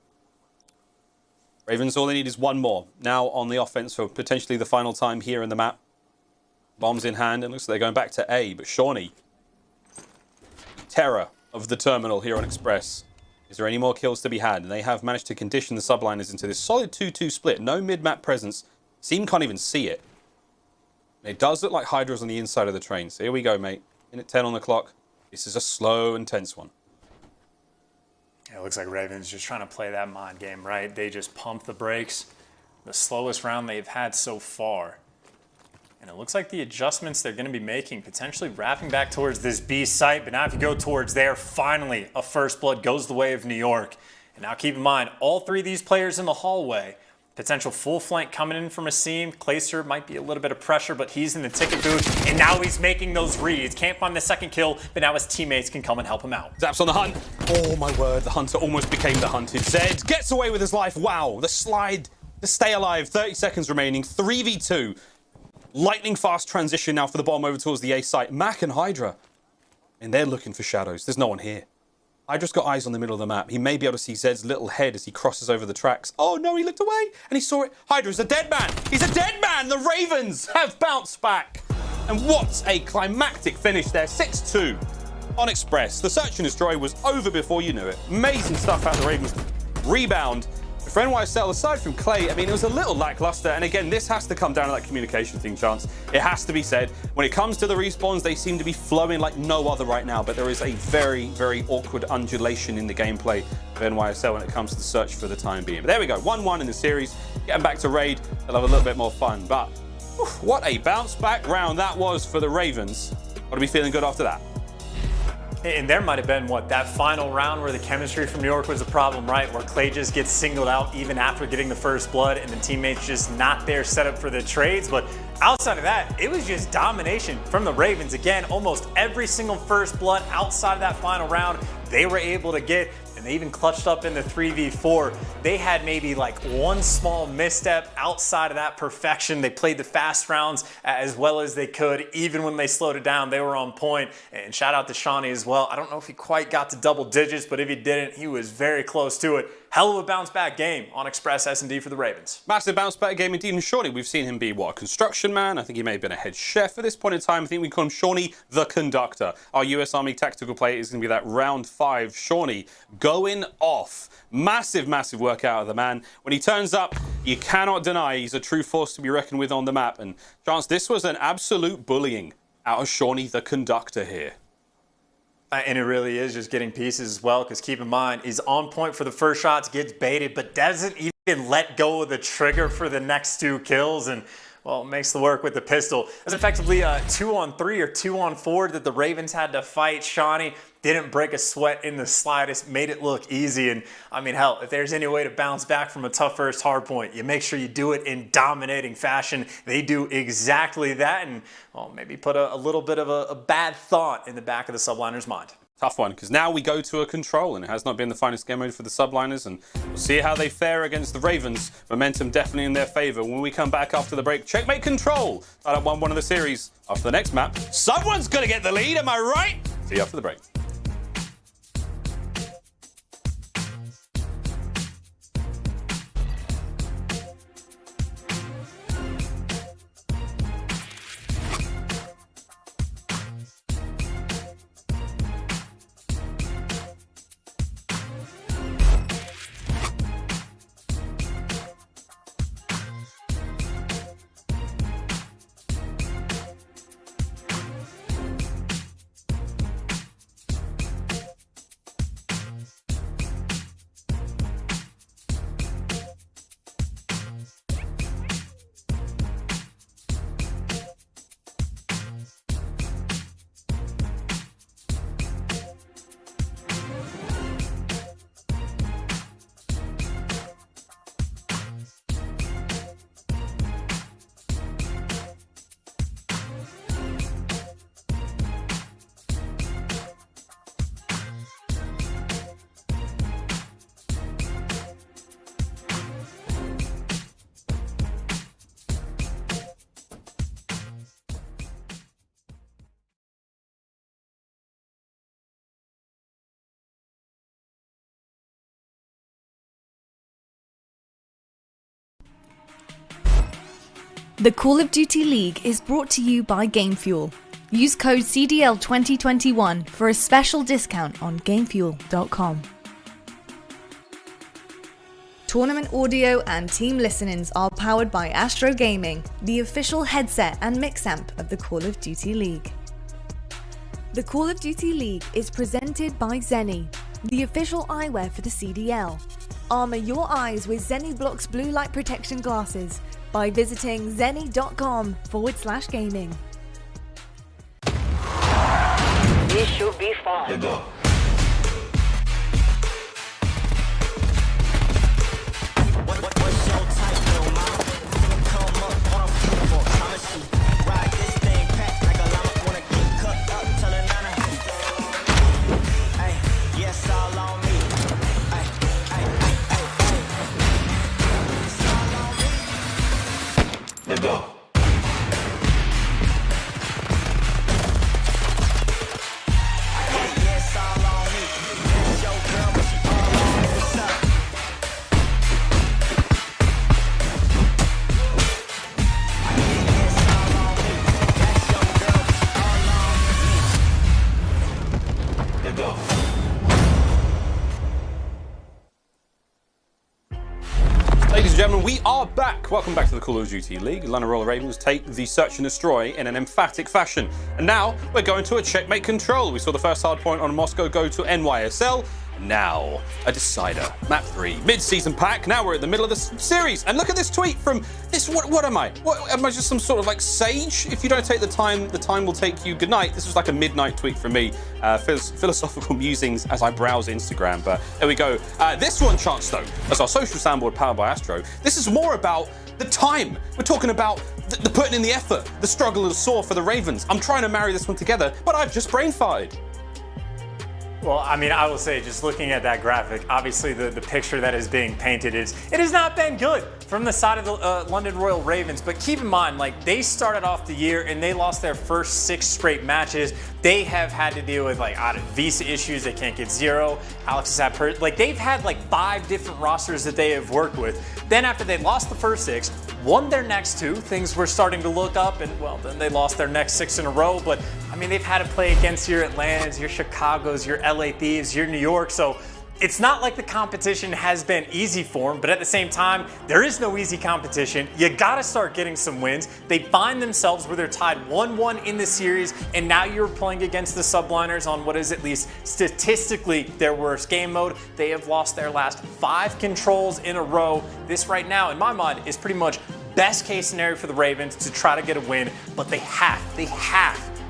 Ravens, all they need is one more. Now on the offense for potentially the final time here in the map. Bombs in hand, and looks like they're going back to A. But Shawnee, terror of the terminal here on Express. Is there any more kills to be had? And they have managed to condition the Subliners into this solid 2-2 split. No mid-map presence. Seam can't even see it. It does look like HyDra's on the inside of the train. So here we go, mate. Minute 10 on the clock. This is a slow and tense one. Yeah, it looks like Ravens just trying to play that mind game, right? They just pump the brakes. The slowest round they've had so far. And it looks like the adjustments they're going to be making, potentially wrapping back towards this B site. But now if you go towards there, finally a first blood goes the way of New York. And now keep in mind, all three of these players in the hallway, Potential full flank coming in from Asim. Clayster might be a little bit of pressure, but he's in the ticket booth, and now he's making those reads. Can't find the second kill, but now his teammates can come and help him out. Zap's on the hunt. Oh my word, the hunter almost became the hunted. Zed gets away with his life. Wow, the slide, the stay alive, 30 seconds remaining, 3v2. Lightning fast transition now for the bomb over towards the A site. Mack and HyDra, and they're looking for shadows. There's no one here. HyDra's got eyes on the middle of the map. He may be able to see Zed's little head as he crosses over the tracks. Oh no, he looked away and he saw it. HyDra's a dead man. He's a dead man. The Ravens have bounced back. And what a climactic finish there. 6-2 on Express. The search and destroy was over before you knew it. Amazing stuff out of the Ravens. Rebound. For NYSL, aside from Clay, I mean, it was a little lackluster. And again, this has to come down to that communication thing, Chance. It has to be said. When it comes to the respawns, they seem to be flowing like no other right now. But there is a very, very awkward undulation in the gameplay of NYSL when it comes to the search for the time being. But there we go, 1-1 in the series. Getting back to Raid, they'll have a little bit more fun. But what a bounce back round that was for the Ravens. Got to be feeling good after that. And there might have been, what, that final round where the chemistry from New York was a problem, right? Where Clay just gets singled out even after getting the first blood and the teammates just not there set up for the trades. But outside of that, it was just domination from the Ravens. Again, almost every single first blood outside of that final round, they were able to get. And they even clutched up in the 3v4. They had maybe like one small misstep outside of that perfection. They played the fast rounds as well as they could. Even when they slowed it down, they were on point. And shout out to Shawnee as well. I don't know if he quite got to double digits, but if he didn't, he was very close to it. Hell of a bounce back game on Express S&D for the Ravens. Massive bounce back game indeed. And Shawnee, we've seen him be, what, a construction man? I think he may have been a head chef at this point in time. I think we call him Shawnee the Conductor. Our US Army tactical play is going to be that round 5. Shawnee going off. Massive, massive work out of the man. When he turns up, you cannot deny he's a true force to be reckoned with on the map. And Chance, this was an absolute bullying out of Shawnee the Conductor here. And it really is just getting pieces as well, because keep in mind, he's on point for the first shots, gets baited, but doesn't even let go of the trigger for the next 2 kills. And, well, makes the work with the pistol. It was effectively a 2-on-3 or 2-on-4 that the Ravens had to fight. Shawnee didn't break a sweat in the slightest, made it look easy. And, I mean, hell, if there's any way to bounce back from a tough first hard point, you make sure you do it in dominating fashion. They do exactly that, and, well, maybe put a little bit of a bad thought in the back of the Subliners' mind. Tough one, because now we go to a control, and it has not been the finest game mode for the Subliners, and we'll see how they fare against the Ravens. Momentum definitely in their favor. When we come back after the break, checkmate control. Tied up 1-1 of the series. After the next map, someone's going to get the lead, am I right? See you after the break. The Call of Duty League is brought to you by GameFuel. Use code CDL 2021 for a special discount on GameFuel.com. Tournament audio and team listenings are powered by Astro Gaming, the official headset and mix amp of the Call of Duty League. The Call of Duty League is presented by Zenni, the official eyewear for the CDL. Armour your eyes with Zenni Blocks blue light protection glasses by visiting zenni.com/gaming. This should be fun. Let's go. What's your type? and gentlemen, we are back. Welcome back to the Call of Duty League. London Royal Ravens take the search and destroy in an emphatic fashion. And now we're going to a checkmate control. We saw the first hard point on Moscow go to NYSL. Now, a decider. Map 3, mid-season pack. Now we're at the middle of the series. And look at this tweet from this. What am I? What, am I just some sort of like sage? If you don't take the time will take you. Good night. This was like a midnight tweet from me. Philosophical musings as I browse Instagram. But there we go. This one charts though, as our social soundboard powered by Astro. This is more about the time. We're talking about the putting in the effort, the struggle and the sore for the Ravens. I'm trying to marry this one together, but I've just brain farted. Well, I mean, I will say, just looking at that graphic, obviously the picture that is being painted it has not been good from the side of the London Royal Ravens. But keep in mind, like, they started off the year and they lost their first 6 straight matches. They have had to deal with like visa issues. They can't get 0. Alex has had they've had like 5 different rosters that they have worked with. Then after they lost the first 6, won their next 2, things were starting to look up, and well, then they lost their next 6 in a row. But I mean, they've had to play against your Atlantas, your Chicagos, your LA Thieves, your New York. So it's not like the competition has been easy for them, but at the same time, there is no easy competition. You gotta start getting some wins. They find themselves where they're tied 1-1 in the series, and now you're playing against the Subliners on what is at least statistically their worst game mode. They have lost their last 5 controls in a row. This right now, in my mind, is pretty much best case scenario for the Ravens to try to get a win, but they have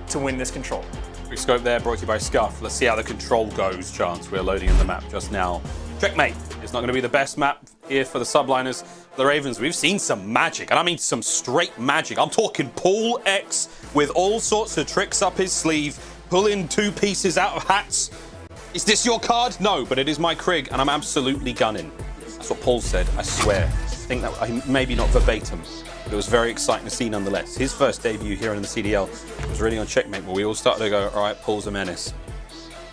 to win this control. Quick scope there, brought to you by Scuff. Let's see how the control goes, Chance. We're loading in the map just now. Checkmate. It's not going to be the best map here for the Subliners. The Ravens, we've seen some magic, and I mean some straight magic. I'm talking Pool X with all sorts of tricks up his sleeve, pulling 2 pieces out of hats. Is this your card? No, but it is my Krig, and I'm absolutely gunning. That's what Paul said, I swear. I think that maybe not verbatim, but it was very exciting to see nonetheless. His first debut here in the CDL was really on checkmate, but we all started to go, all right, Paul's a menace.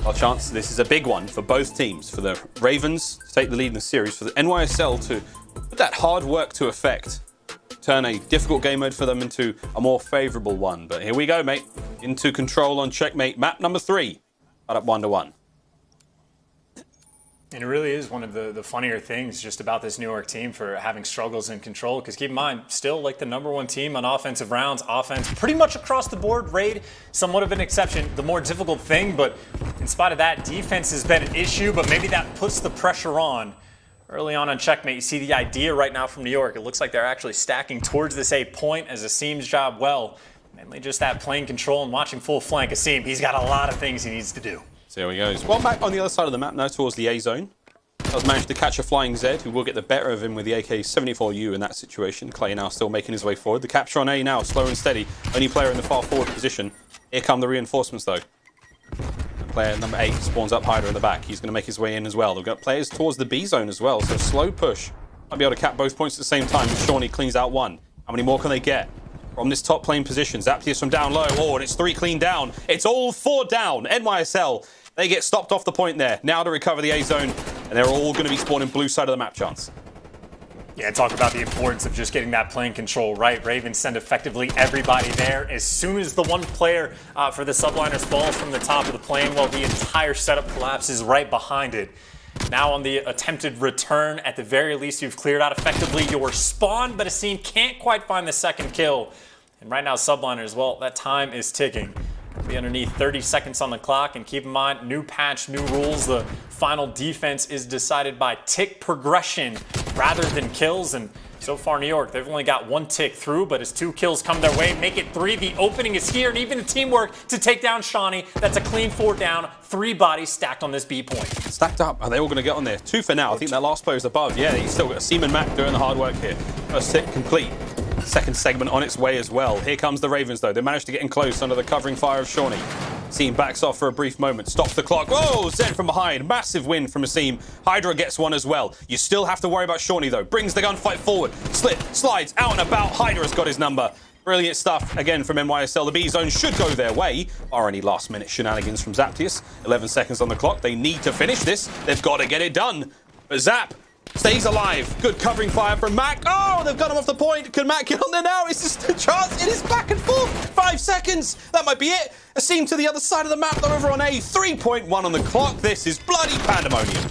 Well, Chance, this is a big one for both teams. For the Ravens to take the lead in the series, for the NYSL to put that hard work to effect, turn a difficult game mode for them into a more favorable one. But here we go, mate. Into control on checkmate, map number 3. Got up 1-1. And it really is one of the funnier things just about this New York team for having struggles in control, because keep in mind, still like the #1 team on offensive rounds, offense pretty much across the board. Raid, somewhat of an exception, the more difficult thing, but in spite of that, defense has been an issue, but maybe that puts the pressure on. Early on checkmate, you see the idea right now from New York. It looks like they're actually stacking towards this A point as Asim's job well. Mainly just that playing control and watching full flank. Asim, he's got a lot of things he needs to do. So here he goes. Well, back on the other side of the map now towards the A zone. Does manage to catch a flying Zed, who will get the better of him with the AK-74U in that situation. Clay now still making his way forward. The capture on A now, slow and steady. Only player in the far forward position. Here come the reinforcements though. And player number 8 spawns up HyDra in the back. He's going to make his way in as well. They've got players towards the B zone as well, so slow push. Might be able to cap both points at the same time. Shawnee cleans out 1. How many more can they get? From this top plane position, Zaptius from down low. Oh, and it's 3 clean down. It's all 4 down. NYSL, they get stopped off the point there. Now to recover the A zone, and they're all going to be spawning blue side of the map, Chance. Yeah, talk about the importance of just getting that plane control right. Ravens send effectively everybody there. As soon as the one player for the Subliners falls from the top of the plane, well, the entire setup collapses right behind it. Now on the attempted return, at the very least, you've cleared out effectively your spawn, but Asim can't quite find the second kill. And right now, Subliners, well, that time is ticking. Be underneath 30 seconds on the clock, and keep in mind, new patch, new rules. The final defense is decided by tick progression rather than kills, and so far New York, they've only got 1 tick through, but as 2 kills come their way, make it 3. The opening is here, and even the teamwork to take down Shawnee. That's a clean 4 down, 3 bodies stacked on this B point. Stacked up, are they all going to get on there? 2 for now. I think that last player is above. Yeah, he's still got Asim and Mack doing the hard work here. First tick complete. Second segment on its way as well. Here comes the Ravens though. They managed to get in close under the covering fire of Shawnee. Asim backs off for a brief moment, stops the clock. Whoa, Zed from behind. Massive win from Asim. HyDra gets one as well. You still have to worry about Shawnee though. Brings the gunfight forward. Slip, slides, out and about. HyDra's got his number. Brilliant stuff again from NYSL. The B zone should go their way. Are any last minute shenanigans from Zaptius? 11 seconds on the clock. They need to finish this. They've got to get it done. But Zap stays alive. Good covering fire from Mack. Oh, they've got him off the point. Can Mack get on there now? It's just a chance. It is back and forth. 5 seconds. That might be it. Asim to the other side of the map. They're over on A. 3.1 on the clock. This is bloody pandemonium.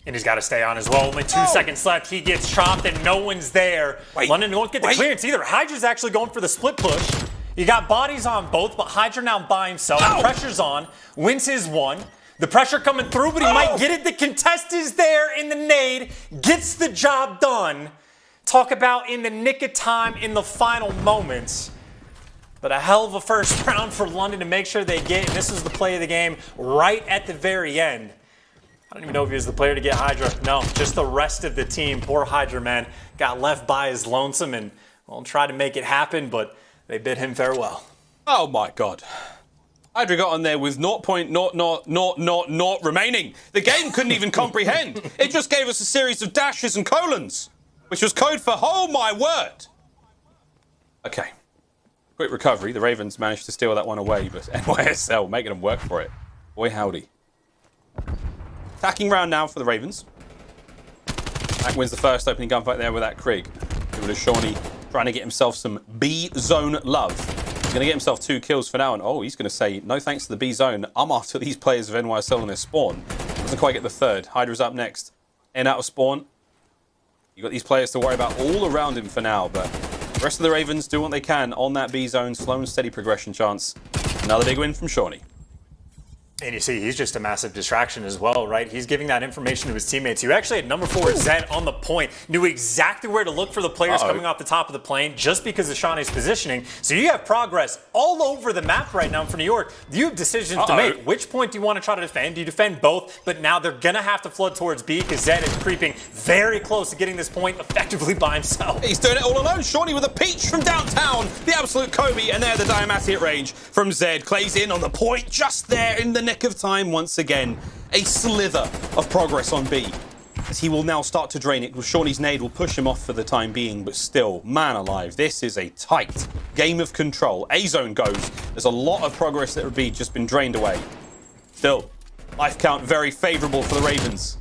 And he's got to stay on as well. Only 2 seconds left. He gets chopped and no one's there. London won't get the clearance either. HyDra's actually going for the split push. You got bodies on both, but HyDra now by himself. Pressure's on. Wins his one. The pressure coming through, but he might get it. The contest is there in the nade. Gets the job done. Talk about in the nick of time in the final moments. But a hell of a first round for London to make sure they get. And this is the play of the game right at the very end. I don't even know if he was the player to get HyDra. No, just the rest of the team. Poor HyDra, man. Got left by his lonesome and, well, tried to make it happen, but they bid him farewell. Oh my God. HyDra got on there with 0.00000 remaining. The game couldn't even comprehend. It just gave us a series of dashes and colons, which was code for, oh my word. Okay. Quick recovery. The Ravens managed to steal that one away, but NYSL making them work for it. Boy, howdy. Attacking round now for the Ravens. Mack wins the first opening gunfight there with that Krieg. Give it a Shawnee trying to get himself some B zone love. He's going to get himself 2 kills for now, and oh, he's going to say, no thanks to the B zone. I'm after these players of NYSL on their spawn. Doesn't quite get the third. HyDra's up next. In out of spawn. You've got these players to worry about all around him for now, but the rest of the Ravens do what they can on that B zone. Slow and steady progression chance. Another big win from Shawnee. And you see, he's just a massive distraction as well, right? He's giving that information to his teammates. You actually had number 4 Zed on the point, knew exactly where to look for the players coming off the top of the plane just because of Shawnee's positioning. So you have progress all over the map right now for New York. You have decisions to make. Which point do you want to try to defend? Do you defend both? But now they're going to have to flood towards B because Zed is creeping very close to getting this point effectively by himself. He's doing it all alone. Shawnee with a peach from downtown. The absolute Kobe, and there the Diamati range from Zed. Clay's in on the point, just there in the nick of time once again. A slither of progress on B, as he will now start to drain it. Shawnee's nade will push him off for the time being, but still, man alive, this is a tight game of control. A zone goes. There's a lot of progress that would be just been drained away. Still, life count very favorable for the Ravens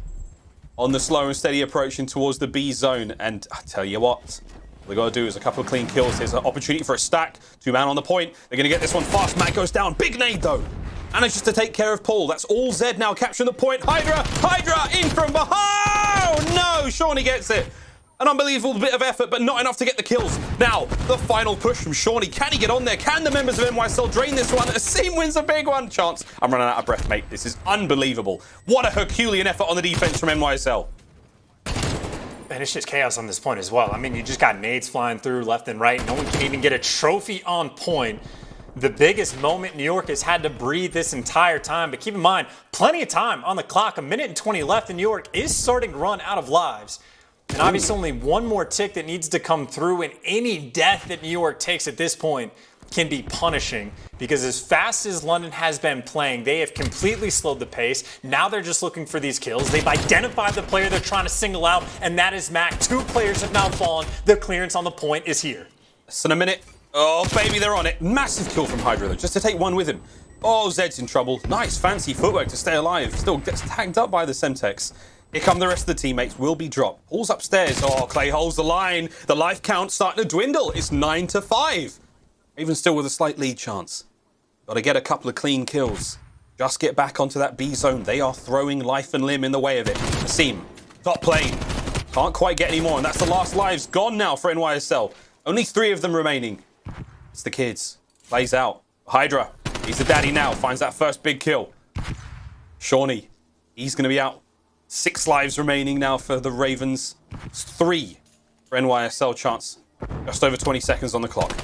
on the slow and steady approaching towards the B zone. And I tell you what, all they got to do is a couple of clean kills. There's an opportunity for a stack. 2-man on the point. They're going to get this one fast. Mack goes down. Big nade, though. Manages to take care of Paul. That's all Zed now capturing the point. HyDra in from behind. Oh, no. Shawnee gets it. An unbelievable bit of effort, but not enough to get the kills. Now, the final push from Shawnee. Can he get on there? Can the members of NYSL drain this one? Asim wins a big one. Chance. I'm running out of breath, mate. This is unbelievable. What a Herculean effort on the defense from NYSL. And it's just chaos on this point as well. I mean, you just got nades flying through left and right. No one can even get a trophy on point. The biggest moment New York has had to breathe this entire time. But keep in mind, plenty of time on the clock. 1 minute and 20 left, and New York is starting to run out of lives. And obviously only one more tick that needs to come through, and any death that New York takes at this point can be punishing, because as fast as London has been playing, they have completely slowed the pace. Now they're just looking for these kills. They've identified the player they're trying to single out, and that is Mack. 2 players have now fallen. The clearance on the point is here. Less than a minute. Oh, baby, they're on it. Massive kill from HyDra, though, just to take one with him. Oh, Zed's in trouble. Nice, fancy footwork to stay alive. Still gets tagged up by the Semtex. Here come the rest of the teammates. Will be dropped. Paul's upstairs. Oh, Clay holds the line. The life count starting to dwindle. It's 9-5. Even still with a slight lead chance. Got to get a couple of clean kills. Just get back onto that B zone. They are throwing life and limb in the way of it. Asim, top plane. Can't quite get any more, and that's the last lives gone now for NYSL. Only 3 of them remaining. It's the kids. Plays out. HyDra, he's the daddy now. Finds that first big kill. Shawnee, he's going to be out. 6 lives remaining now for the Ravens. It's 3 for NYSL chance. Just over 20 seconds on the clock.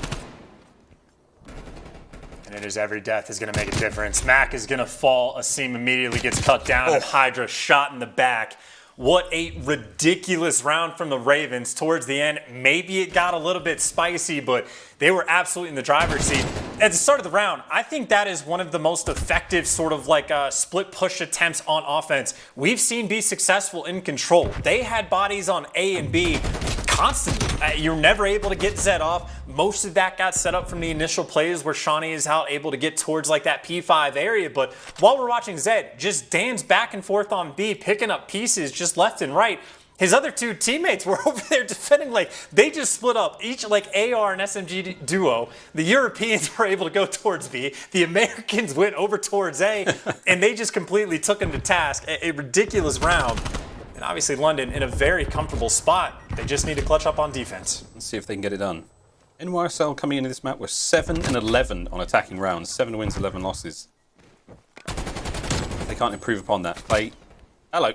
And it is every death is going to make a difference. Mack is going to fall. Asim immediately gets cut down, and HyDra shot in the back. What a ridiculous round from the Ravens towards the end. Maybe it got a little bit spicy, but they were absolutely in the driver's seat. At the start of the round, I think that is one of the most effective sort of like split push attempts on offense we've seen be successful in control. They had bodies on A and B constantly. You're never able to get Zed off. Most of that got set up from the initial plays where Shawnee is out able to get towards like that P5 area. But while we're watching Zed just dance back and forth on B, picking up pieces just left and right, his other 2 teammates were over there defending. Like, they just split up, each like AR and SMG duo. The Europeans were able to go towards B. The Americans went over towards A, and they just completely took him to task. A ridiculous round. And obviously London in a very comfortable spot. They just need to clutch up on defense. Let's see if they can get it done. NYSL coming into this map were 7-11 on attacking rounds. 7 wins, 11 losses. They can't improve upon that. Clay, hello.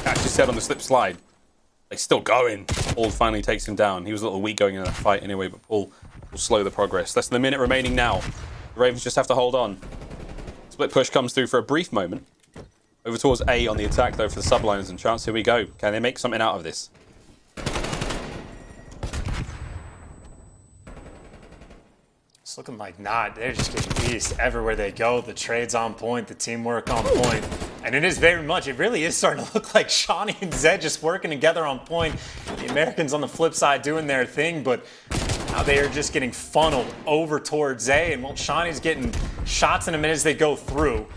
Actually said on the slip slide. They're still going. Paul finally takes him down. He was a little weak going into that fight anyway, but Paul will slow the progress. Less than a minute remaining now. The Ravens just have to hold on. Split push comes through for a brief moment. Over towards A on the attack though for the Subliners and Chance. Here we go. Can they make something out of this? It's looking like not. They're just getting beast everywhere they go. The trade's on point, the teamwork on point. And it is very much, it really is starting to look like Shawny and Zed just working together on point. The Americans on the flip side doing their thing, but now they are just getting funneled over towards A. And while Shawny's getting shots in a minute as they go through.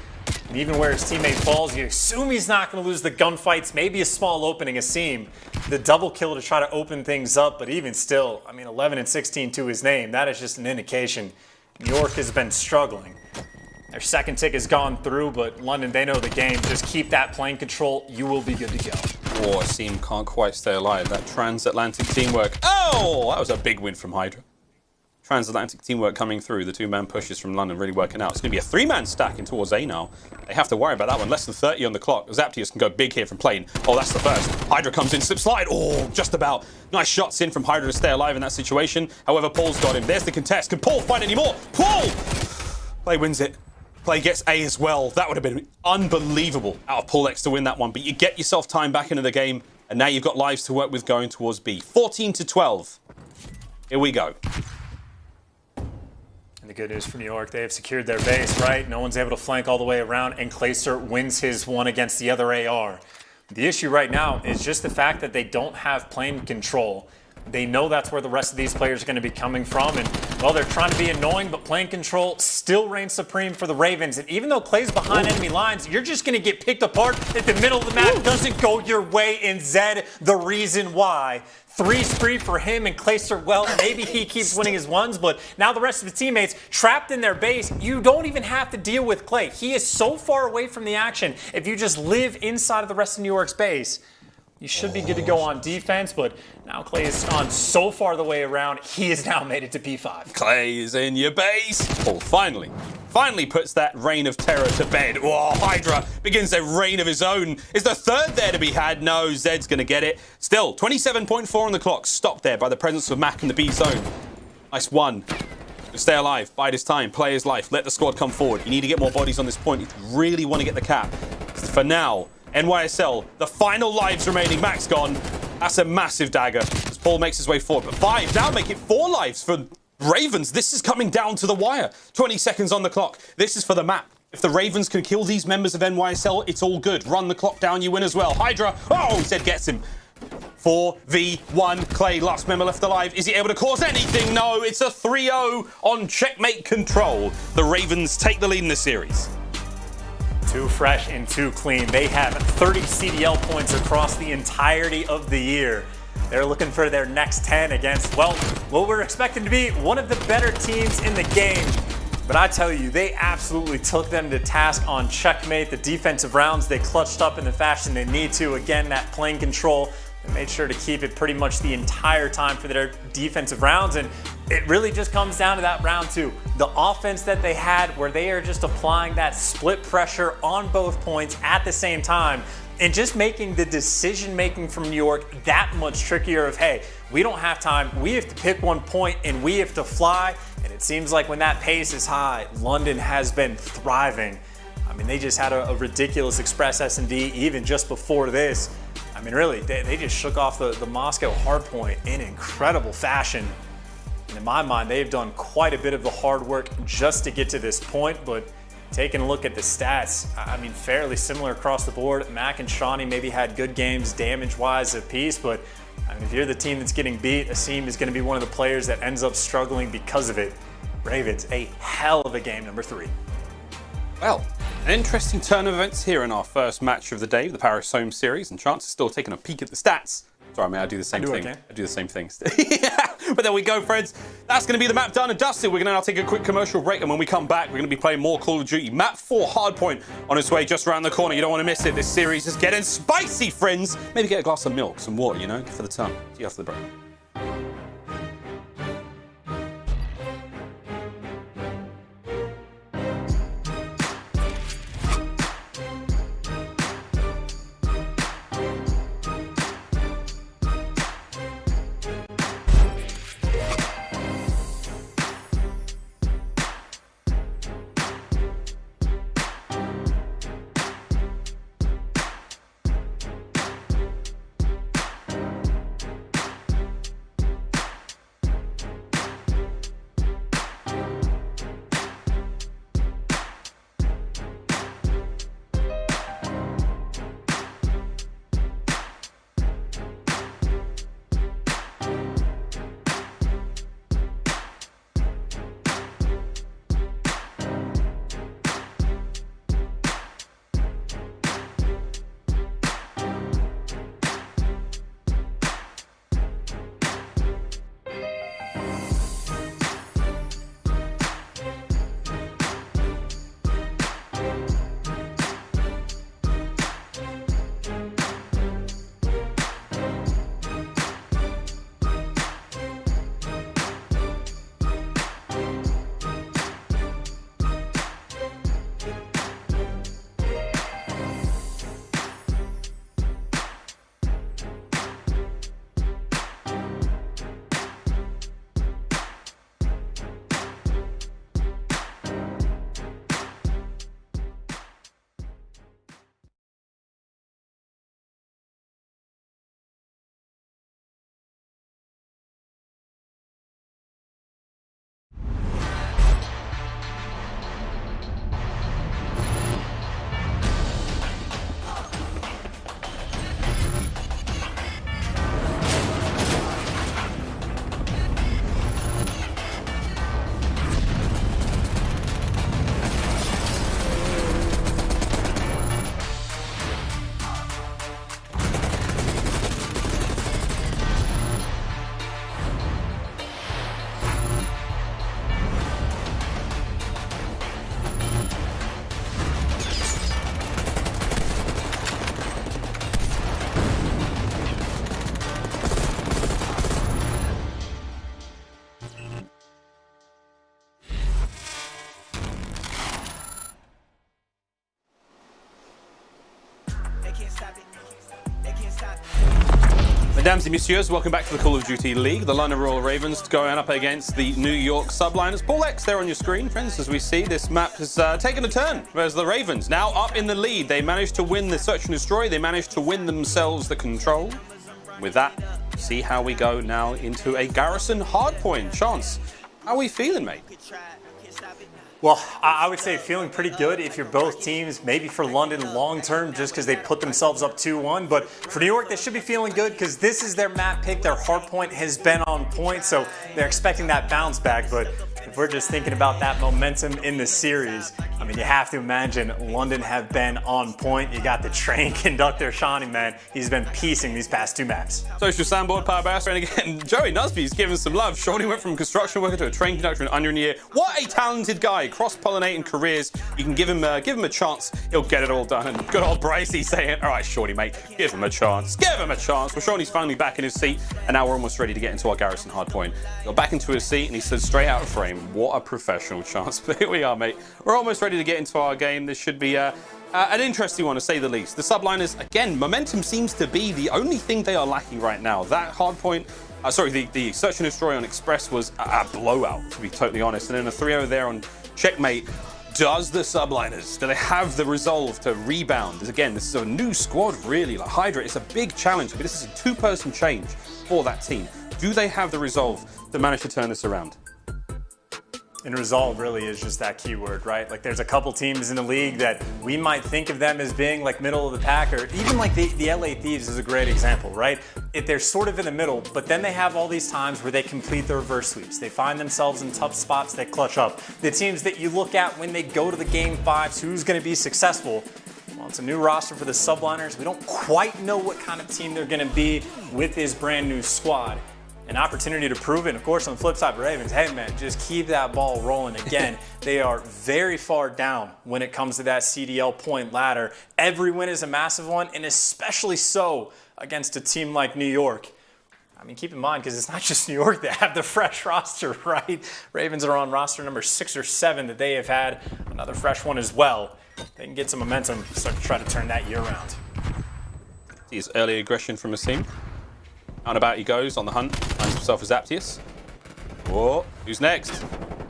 And even where his teammate falls, you assume he's not going to lose the gunfights. Maybe a small opening, Asim. The double kill to try to open things up, but even still, I mean, 11 and 16 to his name. That is just an indication New York has been struggling. Their second tick has gone through, but London, they know the game. Just keep that plane control. You will be good to go. Oh, Asim can't quite stay alive. That transatlantic teamwork. Oh, that was a big win from HyDra. Transatlantic teamwork coming through. The two-man pushes from London really working out. It's going to be a three-man stack in towards A now. They have to worry about that one. Less than 30 on the clock. Zaptius can go big here from plane. Oh, that's the first. HyDra comes in, slip slide. Oh, just about. Nice shots in from HyDra to stay alive in that situation. However, Paul's got him. There's the contest. Can Paul find any more? Paul! Play wins it. Play gets A as well. That would have been unbelievable out of Paul X to win that one. But you get yourself time back into the game, and now you've got lives to work with going towards B. 14-12. Here we go. And the good news for New York, they have secured their base, right? No one's able to flank all the way around, and Clayster wins his one against the other AR. The issue right now is just the fact that they don't have plane control. They know that's where the rest of these players are going to be coming from, and, well, they're trying to be annoying, but plane control still reigns supreme for the Ravens. And even though Clay's behind enemy lines, you're just going to get picked apart if the middle of the map doesn't go your way, and Zed, the reason why. 3 spree for him and Clayster. Well, maybe he keeps winning his ones, but now the rest of the teammates trapped in their base. You don't even have to deal with Clay. He is so far away from the action. If you just live inside of the rest of New York's base, you should be good to go on defense, but now Clay has gone so far the way around, he has now made it to P5. Clay is in your base. Paul finally puts that reign of terror to bed. Oh, HyDra begins a reign of his own. Is the third there to be had? No, Zed's going to get it. Still, 27.4 on the clock. Stopped there by the presence of Mack in the B zone. Nice one. Stay alive, bide his time, play his life, let the squad come forward. You need to get more bodies on this point. You really want to get the cap. For now, NYSL, the final lives remaining. Mack's gone. That's a massive dagger as Paul makes his way forward. But 5, now make it 4 lives for Ravens. This is coming down to the wire. 20 seconds on the clock. This is for the map. If the Ravens can kill these members of NYSL, it's all good. Run the clock down, you win as well. HyDra, oh, Zed gets him. 4v1, Clay, last member left alive. Is he able to cause anything? No, it's a 3-0 on checkmate control. The Ravens take the lead in the series. 2 fresh and 2 clean. They have 30 CDL points across the entirety of the year. They're looking for their next 10 against, well, what we're expecting to be one of the better teams in the game. But I tell you, they absolutely took them to task on checkmate. The defensive rounds, they clutched up in the fashion they need to. Again, that plane control, they made sure to keep it pretty much the entire time for their defensive rounds. And it really just comes down to that round 2. The offense that they had where they are just applying that split pressure on both points at the same time and just making the decision-making from New York that much trickier of, hey, we don't have time, we have to pick one point and we have to fly. And it seems like when that pace is high, London has been thriving. I mean, they just had a ridiculous Express S&D even just before this. I mean, really, they just shook off the Moscow hardpoint in incredible fashion. And in my mind, they've done quite a bit of the hard work just to get to this point, but taking a look at the stats, I mean, fairly similar across the board. Mack and Shawny maybe had good games damage-wise apiece, but I mean, if you're the team that's getting beat, Asim is going to be one of the players that ends up struggling because of it. Ravens, a hell of a game, number 3. Well, an interesting turn of events here in our first match of the day, the Paris Home Series, and Chance is still taking a peek at the stats. Sorry, mate, I do the same thing. Okay. I do the same things. Yeah. But there we go, friends. That's going to be the map done and dusted. We're going to now take a quick commercial break, and when we come back, we're going to be playing more Call of Duty. Map 4 Hardpoint on its way just around the corner. You don't want to miss it. This series is getting spicy, friends. Maybe get a glass of milk, some water, you know, for the tongue. See you after the break. Mesdames et messieurs, welcome back to the Call of Duty League. The London Royal Ravens going up against the New York Subliners. Paul X there on your screen, friends. As we see, this map has taken a turn. Whereas the Ravens now up in the lead. They managed to win the Search and Destroy. They managed to win themselves the control. With that, see how we go now into a Garrison hardpoint. Chance, how are we feeling, mate? Well, I would say feeling pretty good if you're both teams, maybe for London long term, just because they put themselves up 2-1. But for New York, they should be feeling good because this is their map pick. Their hardpoint has been on point, so they're expecting that bounce back. But if we're just thinking about that momentum in the series, I mean, you have to imagine London have been on point. You got the train conductor, Shawnee, man. He's been piecing these past two maps. Social Sandboard, Power Bass, and again, Joey Nusby's giving some love. Shawnee went from construction worker to a train conductor in under a year. What a talented guy. Cross-pollinating careers. You can give him a chance. He'll get it all done. And good old Brycey saying, all right, Shawnee, mate, give him a chance. Give him a chance. Well, Shawnee's finally back in his seat, and now we're almost ready to get into our Garrison hardpoint. He got back into his seat, and he stood straight out of frame. What a professional Chance. But here we are, mate. We're almost ready to get into our game. This should be an interesting one, to say the least. The Subliners, again, momentum seems to be the only thing they are lacking right now. That hardpoint, the Search and Destroy on Express was a blowout, to be totally honest. And then a 3-0 there on Checkmate. Does the Subliners, do they have the resolve to rebound? Again, this is a new squad, really. Like HyDra, it's a big challenge. But this is a two-person change for that team. Do they have the resolve to manage to turn this around? And resolve really is just that key word, right? Like there's a couple teams in the league that we might think of them as being like middle of the pack, or even like the LA Thieves is a great example, right? If they're sort of in the middle, but then they have all these times where they complete the reverse sweeps. They find themselves in tough spots, they clutch up. The teams that you look at when they go to the game fives, who's gonna be successful? Well, Well, it's a new roster for the Subliners. We don't quite know what kind of team they're going to be with this brand new squad. An opportunity to prove it. And of course, on the flip side, Ravens, hey man, just keep that ball rolling. Again, they are very far down when it comes to that CDL point ladder. Every win is a massive one, and especially so against a team like New York. I mean, keep in mind, because it's not just New York that have the fresh roster, right? Ravens are on roster number 6 or 7 that they have had another fresh one as well. They can get some momentum, start to try to turn that year around. Sees early aggression from Asim. Out and about he goes on the hunt. Finds himself as Aptius. Whoa, who's next?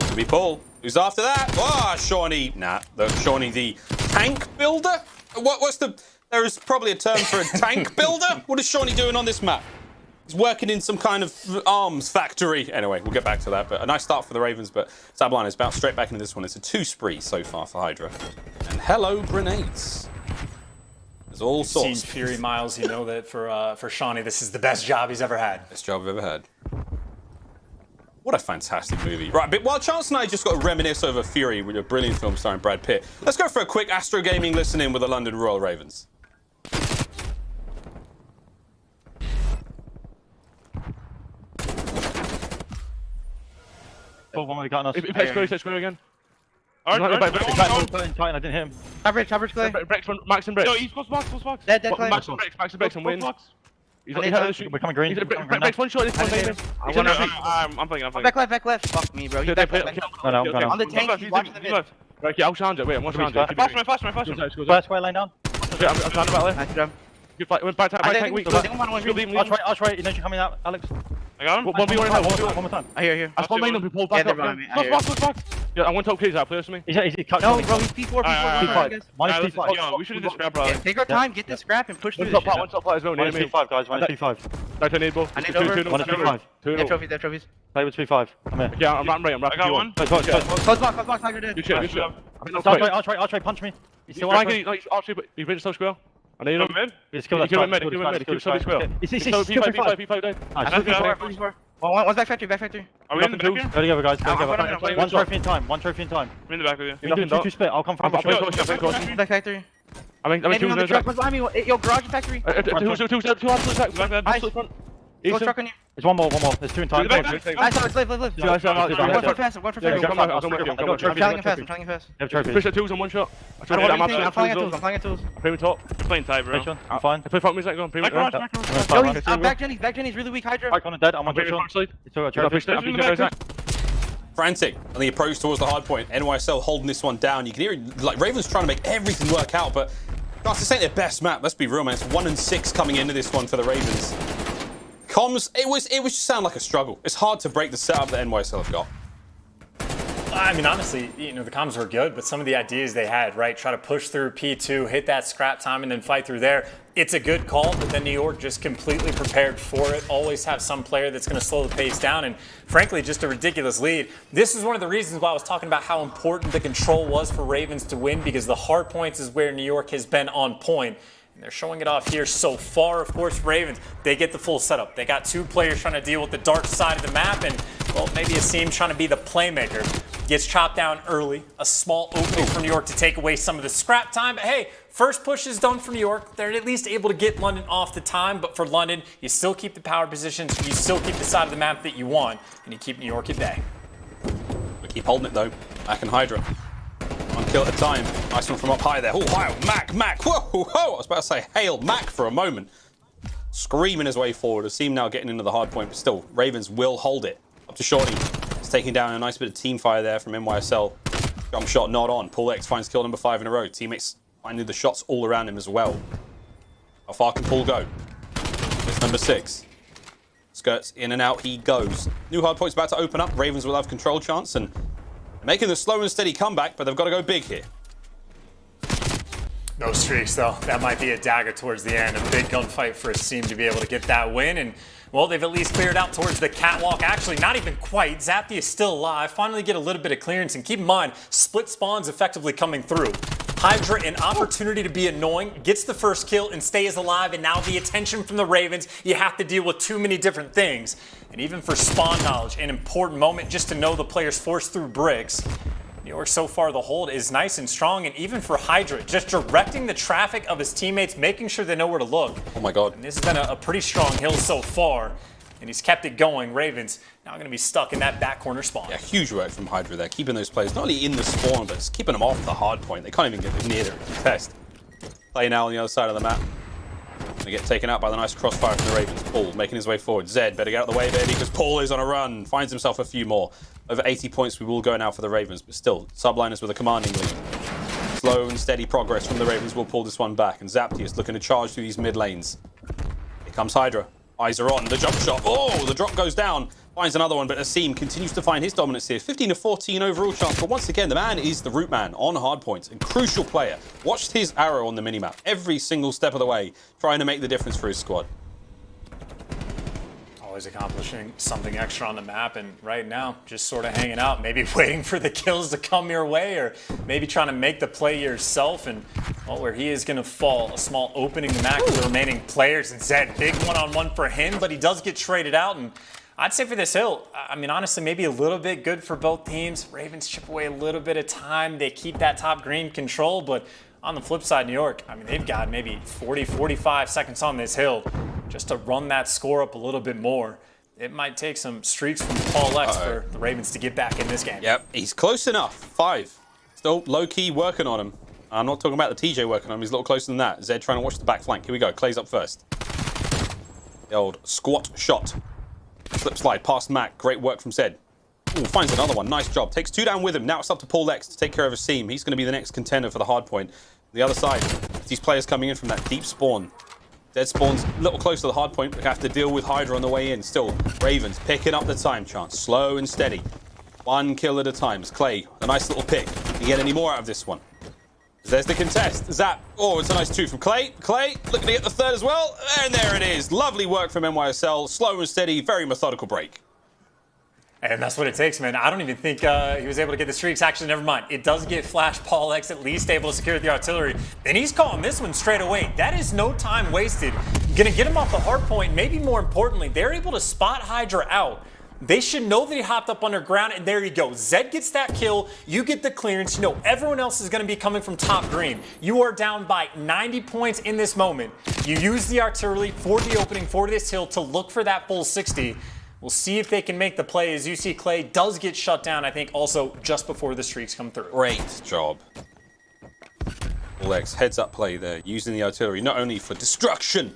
Could be Paul. Who's after that? Oh, Shawnee. Nah, Shawnee the tank builder? What's the... There is probably a term for a tank builder? What is Shawnee doing on this map? He's working in some kind of arms factory. Anyway, we'll get back to that. But a nice start for the Ravens, but Subliners bounce straight back into this one. It's a 2 spree so far for HyDra. And hello, grenades. There's all sorts. Seen Fury Miles, you know that for Shawnee, this is the best job he's ever had. Best job I've ever had. What a fantastic movie. Right, but while Chance and I just got to reminisce over Fury, with a brilliant film starring Brad Pitt, let's go for a quick Astro Gaming listen-in with the London Royal Ravens. One way got us. Let's go again. Alright, I didn't hit him. Coverage, Clay. Max and Bricks. Yo, he's box. Dead, Clay. Max and Bricks and win. He's We're coming green. Bricks one shot this one, David. I'm thinking. Back left. Fuck me, bro. No, I'm going On the tank, he's watching the mid. Right, yeah, I'll challenge it. Wait, I'm watching it. Fast. First way laying down. I'm trying about Nice job. Good fight. Back tank weak. I'll try. You know you're coming out, Alex. I got him. One more time. I hear. I spawned main up, he pulled back up. Back. Yeah, I want to talk kids out, please to me. He's cut. No, bro, he's P4. Minus P5. Yo, we should have just scrap, bro. Take our time, get the scrap, and push through this shit. One top as well. Minus P5, guys. Minus P5. I need both. I need over. Minus P5. They're trophies. Play with P5. Come here. Yeah, I'm right. I got one. Close box, like you're dead. Good shit. I'll try. Punch me. He's been so square. I need him. He's killed mid. He's so square. He's P5 dead. One's back factory. Are we in the back? Go together, guys. Go together. One One trophy in time. I'm in the back with you. You do 2 split. I'll come from Back factory. I'm Maybe on the truck. What's behind me? Yo, garage factory. Two absolute front. Go truck on you. There's one more. There's 2 in time. Live. One for fast. I'm telling you fast. Have trophies. Push the tools on one shot. I'm flying at tools. Premium top. Playing tight, bro. I'm fine. Play front music, go on. Premium top. Yo, he's back Jenny's really weak, HyDra. Back on the dead. I'm on trophy. Frantic on the approach towards the hard point. NYSL holding this one down. You can hear like Ravens trying to make everything work out, but guys, this ain't their best map. Let's be real, man. It's 1-6 coming into this one for the Ravens. Comms, it was just sound like a struggle. It's hard to break the setup that NYSL have got. I mean, honestly, you know, the comms were good, but some of the ideas they had, right? Try to push through P2, hit that scrap time, and then fight through there. It's a good call, but then New York just completely prepared for it. Always have some player that's going to slow the pace down, and frankly, just a ridiculous lead. This is one of the reasons why I was talking about how important the control was for Ravens to win, because the hard points is where New York has been on point. And they're showing it off here so far. Of course, Ravens, they get the full setup. They got 2 players trying to deal with the dark side of the map, and, well, maybe Asim trying to be the playmaker. Gets chopped down early. A small opening for New York to take away some of the scrap time. But hey, first push is done for New York. They're at least able to get London off the time. But for London, you still keep the power positions. You still keep the side of the map that you want. And you keep New York at bay. We keep holding it, though. Mack and HyDra. 1 kill at a time. Nice one from up high there. Oh, wow. Mack. Whoa. I was about to say hail Mack for a moment. Screaming his way forward. Asim now getting into the hard point. But still, Ravens will hold it. Up to Shorty. He's taking down a nice bit of team fire there from NYSL. Jump shot not on. Paul X finds kill number 5 in a row. Teammates finding the shots all around him as well. How far can Paul go? It's number 6. Skirts in and out he goes. New hard point's about to open up. Ravens will have control chance and making the slow and steady comeback, but they've got to go big here. No streaks, though. That might be a dagger towards the end. A big gunfight for Asim to be able to get that win. And, well, they've at least cleared out towards the catwalk. Actually, not even quite. Zapti is still alive. Finally get a little bit of clearance. And keep in mind, split spawns effectively coming through. HyDra, an opportunity to be annoying, gets the first kill and stays alive. And now the attention from the Ravens, you have to deal with too many different things. And even for spawn knowledge, an important moment just to know the players forced through bricks. New York so far, the hold is nice and strong, and even for HyDra, just directing the traffic of his teammates, making sure they know where to look. Oh my God. And this has been a pretty strong hill so far, and he's kept it going. Ravens now going to be stuck in that back corner spawn. Yeah, huge work from HyDra there, keeping those players not only in the spawn, but it's keeping them off the hard point. They can't even get near the test. Play now on the other side of the map. Gonna get taken out by the nice crossfire from the Ravens. Paul making his way forward. Zed better get out of the way, baby, because Paul is on a run. Finds himself a few more. Over 80 points we will go now for the Ravens, but still, Subliners with a commanding lead. Slow and steady progress from the Ravens will pull this one back, and Zaptius looking to charge through these mid lanes. Here comes HyDra. Eyes are on. The jump shot. Oh, the drop goes down. Finds another one, but Asim continues to find his dominance here. 15 to 14 overall chance, but once again, the man is the root man on hard points. A crucial player. Watched his arrow on the minimap every single step of the way, trying to make the difference for his squad. Always accomplishing something extra on the map, and right now, just sort of hanging out, maybe waiting for the kills to come your way, or maybe trying to make the play yourself, and well, where he is going to fall, a small opening to Mack with the remaining players, and Zed, big one-on-one for him, but he does get traded out, and I'd say for this hill, I mean, honestly, maybe a little bit good for both teams. Ravens chip away a little bit of time. They keep that top green control, but on the flip side, New York, I mean, they've got maybe 40, 45 seconds on this hill just to run that score up a little bit more. It might take some streaks from Paul X for the Ravens to get back in this game. Yep, he's close enough. 5. Still low-key working on him. I'm not talking about the TJ working on him. He's a little closer than that. Zed trying to watch the back flank. Here we go. Clay's up first. The old squat shot. Slip slide past Mack. Great work from Zed. Ooh, finds another one. Nice job. Takes 2 down with him. Now it's up to Paul X to take care of Asim. He's going to be the next contender for the hard point. The other side, these players coming in from that deep spawn. Dead spawn's a little close to the hard point, but have to deal with HyDra on the way in. Still, Ravens picking up the time chance. Slow and steady. 1 kill at a time. It's Clay, a nice little pick. Can you get any more out of this one? There's the contest. Zap. Oh, it's a nice 2 from Clay. Clay looking to get the 3rd as well. And there it is. Lovely work from NYSL. Slow and steady, very methodical break. And that's what it takes, man. I don't even think he was able to get the streaks. Actually, never mind. It does get Flash Paul X at least able to secure the artillery. Then he's calling this one straight away. That is no time wasted. Gonna get him off the hard point. Maybe more importantly, they're able to spot HyDra out. They should know that he hopped up underground, and there you go. Zed gets that kill, you get the clearance, you know everyone else is gonna be coming from top green. You are down by 90 points in this moment. You use the artillery for the opening for this hill to look for that full 60. We'll see if they can make the play. As you see, Clay does get shut down, I think, also just before the streaks come through. Great job. Alex, heads up play there, using the artillery, not only for destruction,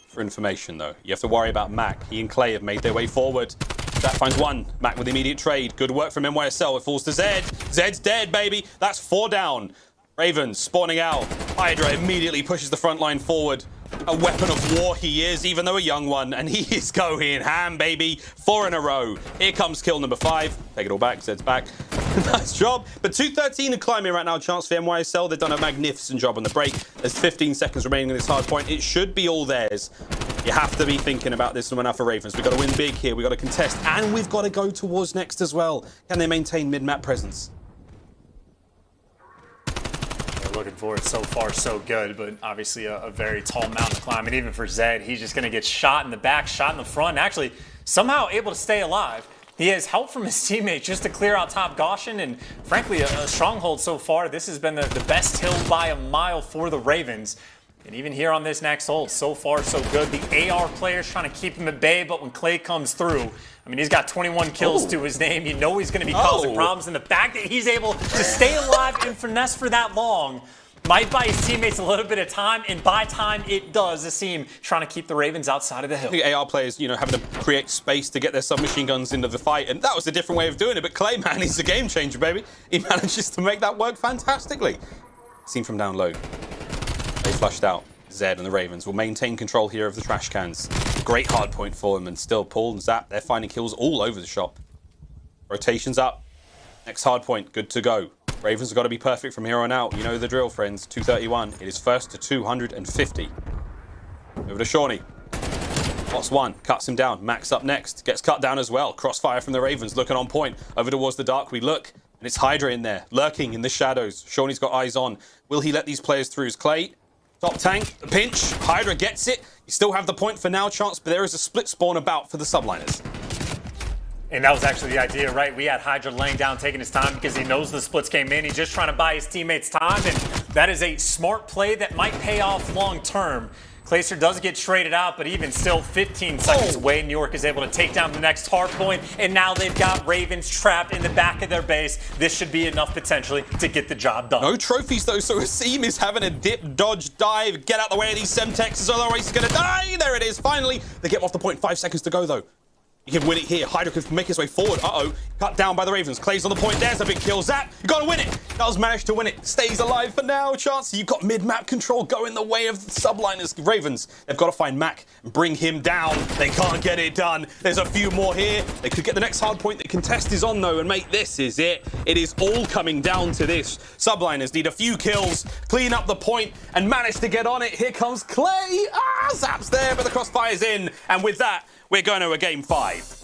for information though. You have to worry about Mack. He and Clay have made their way forward. That finds 1. Mack with the immediate trade. Good work from NYSL. It falls to Zed. Zed's dead, baby. That's 4 down. Ravens spawning out. HyDra immediately pushes the front line forward. A weapon of war he is, even though a young one. And he is going ham, baby. 4 in a row. Here comes kill number 5. Take it all back. Zed's back. Nice job. But 2:13 and climbing right now. Chance for NYSL. They've done a magnificent job on the break. There's 15 seconds remaining in this hard point. It should be all theirs. You have to be thinking about this one now for Ravens. We've got to win big here. We've got to contest. And we've got to go towards next as well. Can they maintain mid-map presence? Looking for it. So far, so good, but obviously a very tall mountain to climb. And even for Zed, he's just going to get shot in the back, shot in the front, and actually somehow able to stay alive. He has help from his teammates just to clear out top Gaussian, and frankly, a stronghold so far. This has been the best hill by a mile for the Ravens. And even here on this next hold, so far, so good. The AR players trying to keep him at bay, but when Clay comes through, I mean, he's got 21 kills to his name. You know he's going to be causing problems, and the fact that he's able to stay alive and finesse for that long might buy his teammates a little bit of time, and by time it does. Asim trying to keep the Ravens outside of the hill. I think AR players, you know, having to create space to get their submachine guns into the fight, and that was a different way of doing it, but Clay, man, he's a game changer, baby. He manages to make that work fantastically. Seen from down low. They flushed out. Zed and the Ravens will maintain control here of the trash cans. Great hard point for them, and still Paul and Zap, they're finding kills all over the shop. Rotations up. Next hard point, good to go. Ravens have got to be perfect from here on out. You know the drill, friends. 231. It is first to 250. Over to Shawnee. Lots 1. Cuts him down. Max up next. Gets cut down as well. Crossfire from the Ravens. Looking on point. Over towards the dark we look. And it's HyDra in there. Lurking in the shadows. Shawnee's got eyes on. Will he let these players through? Is Clay? Top tank. The pinch. HyDra gets it. You still have the point for now chance, but there is a split spawn about for the Subliners. And that was actually the idea, right? We had HyDra laying down, taking his time because he knows the splits came in. He's just trying to buy his teammates time, and that is a smart play that might pay off long term. Clayster does get traded out, but even still 15 seconds away, New York is able to take down the next hard point, and now they've got Ravens trapped in the back of their base. This should be enough potentially to get the job done. No trophies though, so Asim is having a dip, dodge, dive, get out the way of these Semtexes, otherwise he's gonna die. There it is, finally. They get him off the point, 5 seconds to go though. You can win it here. HyDra can make his way forward. Uh-oh. Cut down by the Ravens. Clay's on the point. There's a big kill. Zap, you gotta win it. Does manage to win it. Stays alive for now. Shotzzy, you've got mid-map control. Go in the way of the Subliners. Ravens, they've got to find Mack and bring him down. They can't get it done. There's a few more here. They could get the next hard point. The contest is on though, and mate, this is it. It is all coming down to this. Subliners need a few kills, clean up the point, and manage to get on it. Here comes Clay. Zap's there, but the crossfire's in. And with that, we're going to a game 5.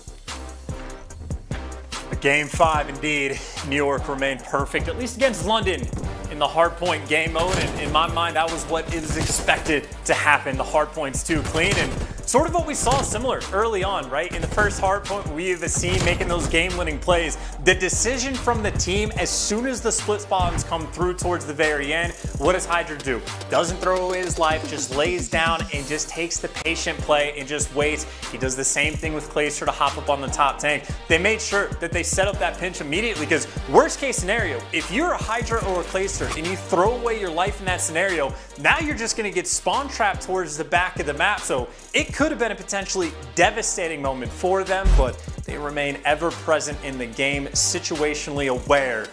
Game 5, indeed. New York remained perfect, at least against London, in the hardpoint game mode. And in my mind, that was what is expected to happen. The hardpoint's too clean, and sort of what we saw similar early on, right? In the first hardpoint, we have seen making those game-winning plays. The decision from the team, as soon as the split spawns come through towards the very end, what does HyDra do? Doesn't throw away his life, just lays down and just takes the patient play and just waits. He does the same thing with Clayster to hop up on the top tank. They made sure that they set up that pinch immediately, because worst case scenario, if you're a HyDra or a Clayster and you throw away your life in that scenario, now you're just gonna get spawn trapped towards the back of the map. So it could have been a potentially devastating moment for them, but they remain ever present in the game, situationally aware,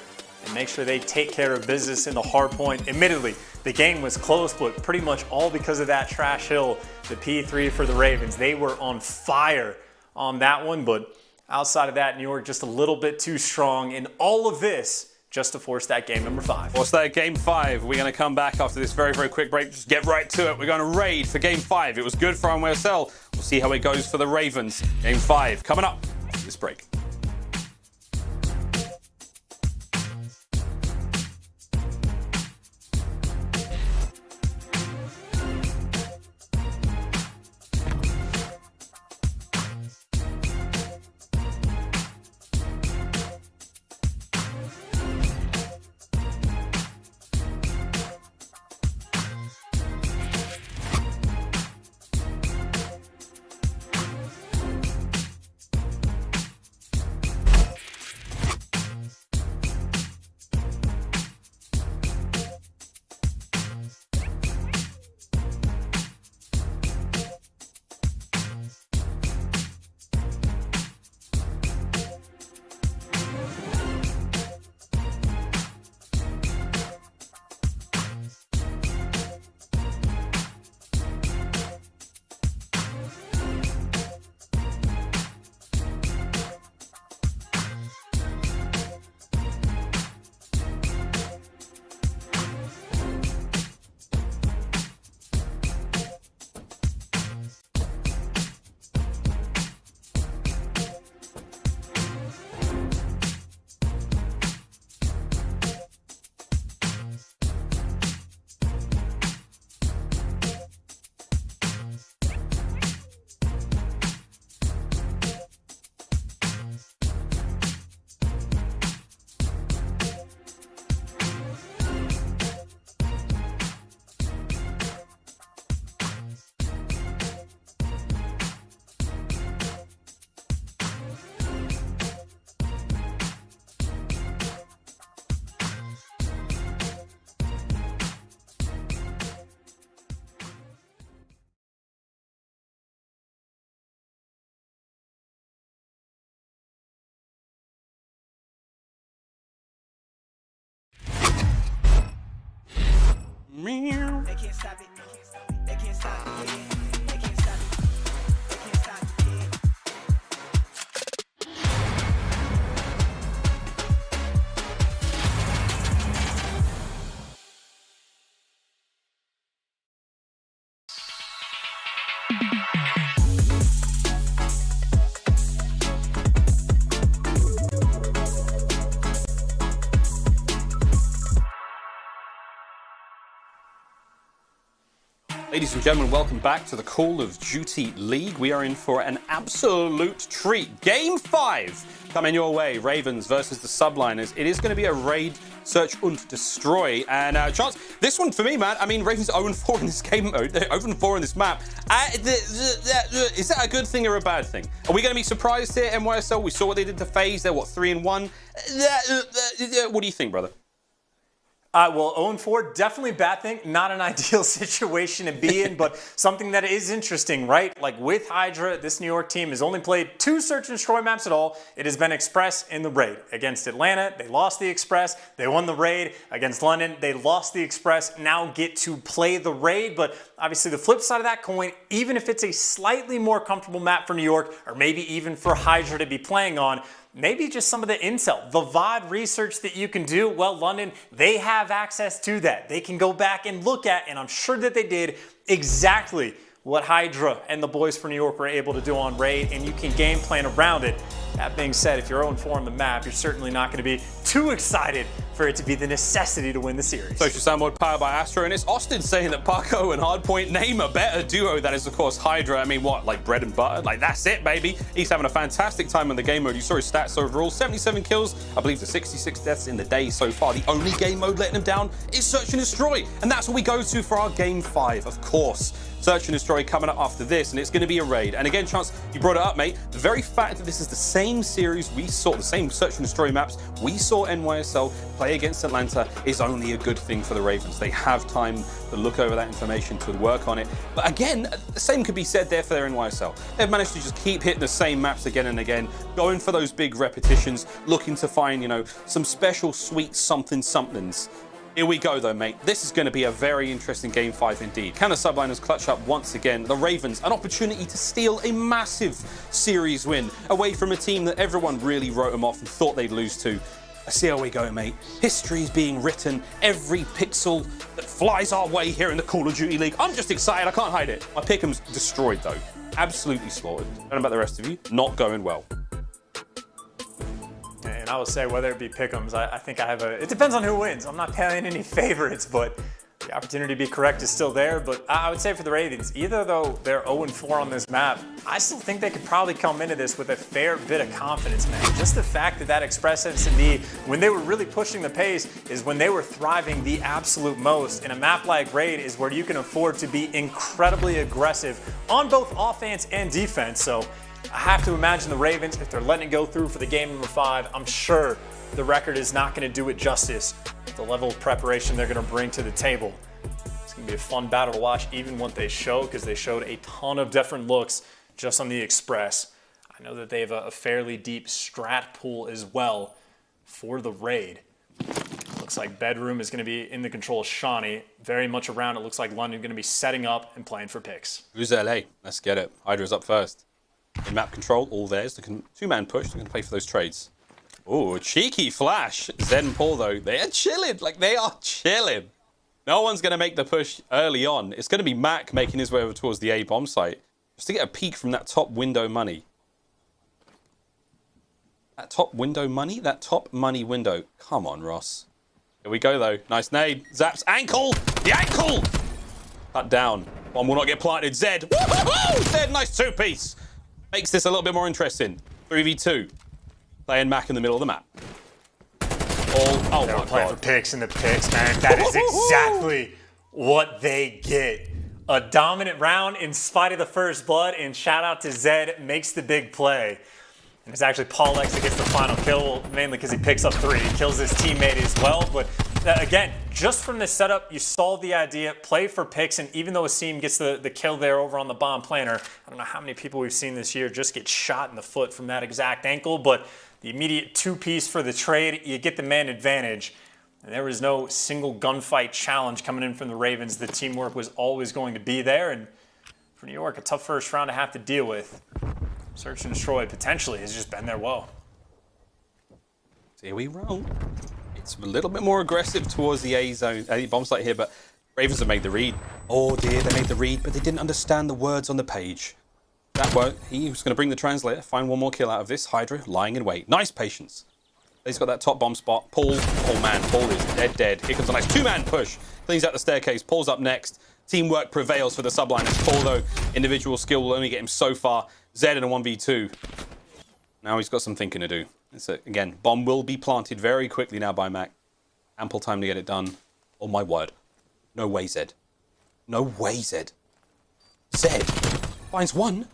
and make sure they take care of business in the hard point. Admittedly, the game was close, but pretty much all because of that trash hill, the P3 for the Ravens. They were on fire on that one, but outside of that, New York just a little bit too strong in all of this just to force that game number 5. What's that, game 5? We're going to come back after this very, very quick break. Just get right to it. We're going to raid for game 5. It was good for NYSL. We'll see how it goes for the Ravens. Game 5 coming up after this break. They can't stop it. They can't stop it. They can't stop it. They can't stop it. Ladies and gentlemen, welcome back to the Call of Duty League. We are in for an absolute treat. Game 5 coming your way. Ravens versus the Subliners. It is going to be a raid, search and destroy. And chance, this one for me, man. I mean, Ravens 0-4 in this game mode. They're 0-4 in this map. Is that a good thing or a bad thing? Are we going to be surprised here, NYSL? We saw what they did to FaZe. They're, what, 3-1? What do you think, brother? Well, 0-4, definitely a bad thing. Not an ideal situation to be in, but something that is interesting, right? Like with HyDra, this New York team has only played 2 search and destroy maps at all. It has been Express in the raid. Against Atlanta, they lost the Express. They won the raid. Against London, they lost the Express. Now get to play the raid, but obviously the flip side of that coin, even if it's a slightly more comfortable map for New York, or maybe even for HyDra to be playing on, maybe just some of the intel, the VOD research that you can do. Well, London, they have access to that. They can go back and look at, and I'm sure that they did exactly what HyDra and the boys for New York were able to do on raid, and you can game plan around it. That being said, if you're 0-4 on the map, you're certainly not going to be too excited for it to be the necessity to win the series. Social Soundboard powered by Astro, and it's Austin saying that Paco and Hardpoint name a better duo. That is, of course, HyDra. I mean, what, like bread and butter? Like, that's it, baby. He's having a fantastic time in the game mode. You saw his stats overall, 77 kills, I believe the 66 deaths in the day so far. The only game mode letting him down is Search and Destroy, and that's what we go to for our Game 5, of course. Search and Destroy coming up after this, and it's going to be a raid. And again, Chance, you brought it up, mate. The very fact that this is the same series we saw, the same Search and Destroy maps we saw NYSL play against Atlanta is only a good thing for the Ravens. They have time to look over that information, to work on it. But again, the same could be said there for their NYSL. They've managed to just keep hitting the same maps again and again, going for those big repetitions, looking to find, you know, some special sweet somethings. Here we go though, mate. This is going to be a very interesting Game 5 indeed. Can the Subliners clutch up once again? The Ravens, an opportunity to steal a massive series win away from a team that everyone really wrote them off and thought they'd lose to. Let's see how we go, mate. History is being written, every pixel that flies our way here in the Call of Duty League. I'm just excited, I can't hide it. My pick'em's destroyed though. Absolutely slaughtered. I don't know about the rest of you, not going well. And I will say, whether it be pick'ems, I think I have it depends on who wins. I'm not playing any favorites, but the opportunity to be correct is still there. But I would say for the Ravens, either though they're 0-4 on this map, I still think they could probably come into this with a fair bit of confidence, man. Just the fact that Express S&D, when they were really pushing the pace, is when they were thriving the absolute most. And a map like raid is where you can afford to be incredibly aggressive on both offense and defense. So I have to imagine the Ravens, if they're letting it go through for the game number 5, I'm sure the Røkkr is not going to do it justice. The level of preparation they're going to bring to the table. It's going to be a fun battle to watch, even what they show, because they showed a ton of different looks just on the Express. I know that they have a fairly deep strat pool as well for the raid. Looks like Bedroom is going to be in the control of Shawnee. Very much around, it looks like London going to be setting up and playing for picks. Who's LA? Let's get it. HyDra's up first. In map control, all theirs. They can 2-man push. They're going to play for those trades. Oh, cheeky flash. Zed and Paul, though, they are chilling. Like, they are chilling. No one's going to make the push early on. It's going to be Mack making his way over towards the A bomb site just to get a peek from that top window money. That top window money? That top money window. Come on, Ross. Here we go, though. Nice nade. Zap's ankle. The ankle! Cut down. One will not get planted. Zed. Woo-hoo-hoo! Zed, nice 2-piece. Makes this a little bit more interesting. 3v2. Playing Mack in the middle of the map. Oh They're my playing God. for picks in the picks, man. That is exactly what they get. A dominant round in spite of the first blood, and shout out to Zed, makes the big play. And it's actually Paul X that gets the final kill, mainly because he picks up 3. He kills his teammate as well, but again, just from this setup, you solve the idea, play for picks, and even though Asim gets the kill there over on the bomb planter, I don't know how many people we've seen this year just get shot in the foot from that exact ankle, but the immediate 2-piece for the trade, you get the man advantage. And there was no single gunfight challenge coming in from the Ravens. The teamwork was always going to be there, and for New York, a tough first round to have to deal with. Search and Destroy potentially has just been their woe. Here we roll. It's a little bit more aggressive towards the A zone, bomb site here, but Ravens have made the read. Oh dear, they made the read, but they didn't understand the words on the page. That won't. He was going to bring the translator, find one more kill out of this. HyDra lying in wait. Nice patience. He's got that top bomb spot. Paul, oh man, Paul is dead. Here comes a nice 2-man push. Cleans out the staircase. Paul's up next. Teamwork prevails for the Subliners. Paul, though, individual skill will only get him so far. Zed in a 1v2. Now he's got some thinking to do. So, again, bomb will be planted very quickly now by Mack. Ample time to get it done. Oh, my word. No way, Zed. No way, Zed. Zed finds one.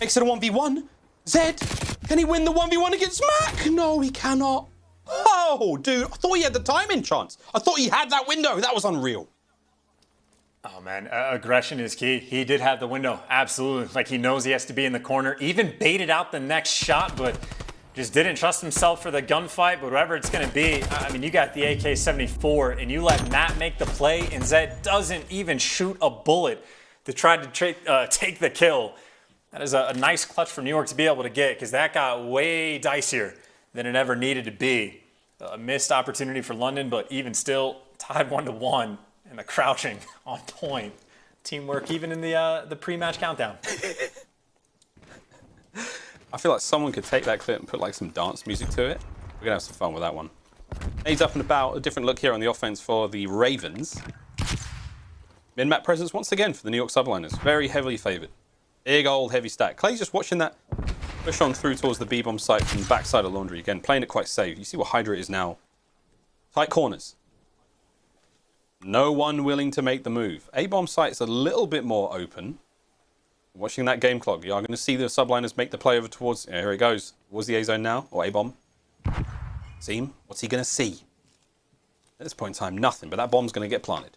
Makes it a 1v1. Zed, can he win the 1v1 against Mack? No, he cannot. Oh, dude, I thought he had the timing chance. I thought he had that window. That was unreal. Oh, man, aggression is key. He did have the window, absolutely. Like, he knows he has to be in the corner. Even baited out the next shot, but just didn't trust himself for the gunfight. But whatever it's going to be, I mean, you got the AK-74, and you let Matt make the play, and Zed doesn't even shoot a bullet to try to take the kill. That is a nice clutch for New York to be able to get, because that got way dicier than it ever needed to be. A missed opportunity for London, but even still, tied 1-1. And the crouching on point. Teamwork even in the pre-match countdown. I feel like someone could take that clip and put like some dance music to it. We're gonna have some fun with that one. He's up and about. A different look here on the offense for the Ravens. Min-map presence once again for the New York Subliners. Very heavily favored. Big old heavy stack. Clay's just watching that push on through towards the B-bomb site from the backside of Laundry. Again, playing it quite safe. You see what HyDra is now. Tight corners. No one willing to make the move. A-bomb site's a little bit more open. Watching that game clock, you are going to see the Subliners make the play over towards... Yeah, here it goes. Towards the A-zone now, or A-bomb. Asim, what's he going to see? At this point in time, nothing, but that bomb's going to get planted.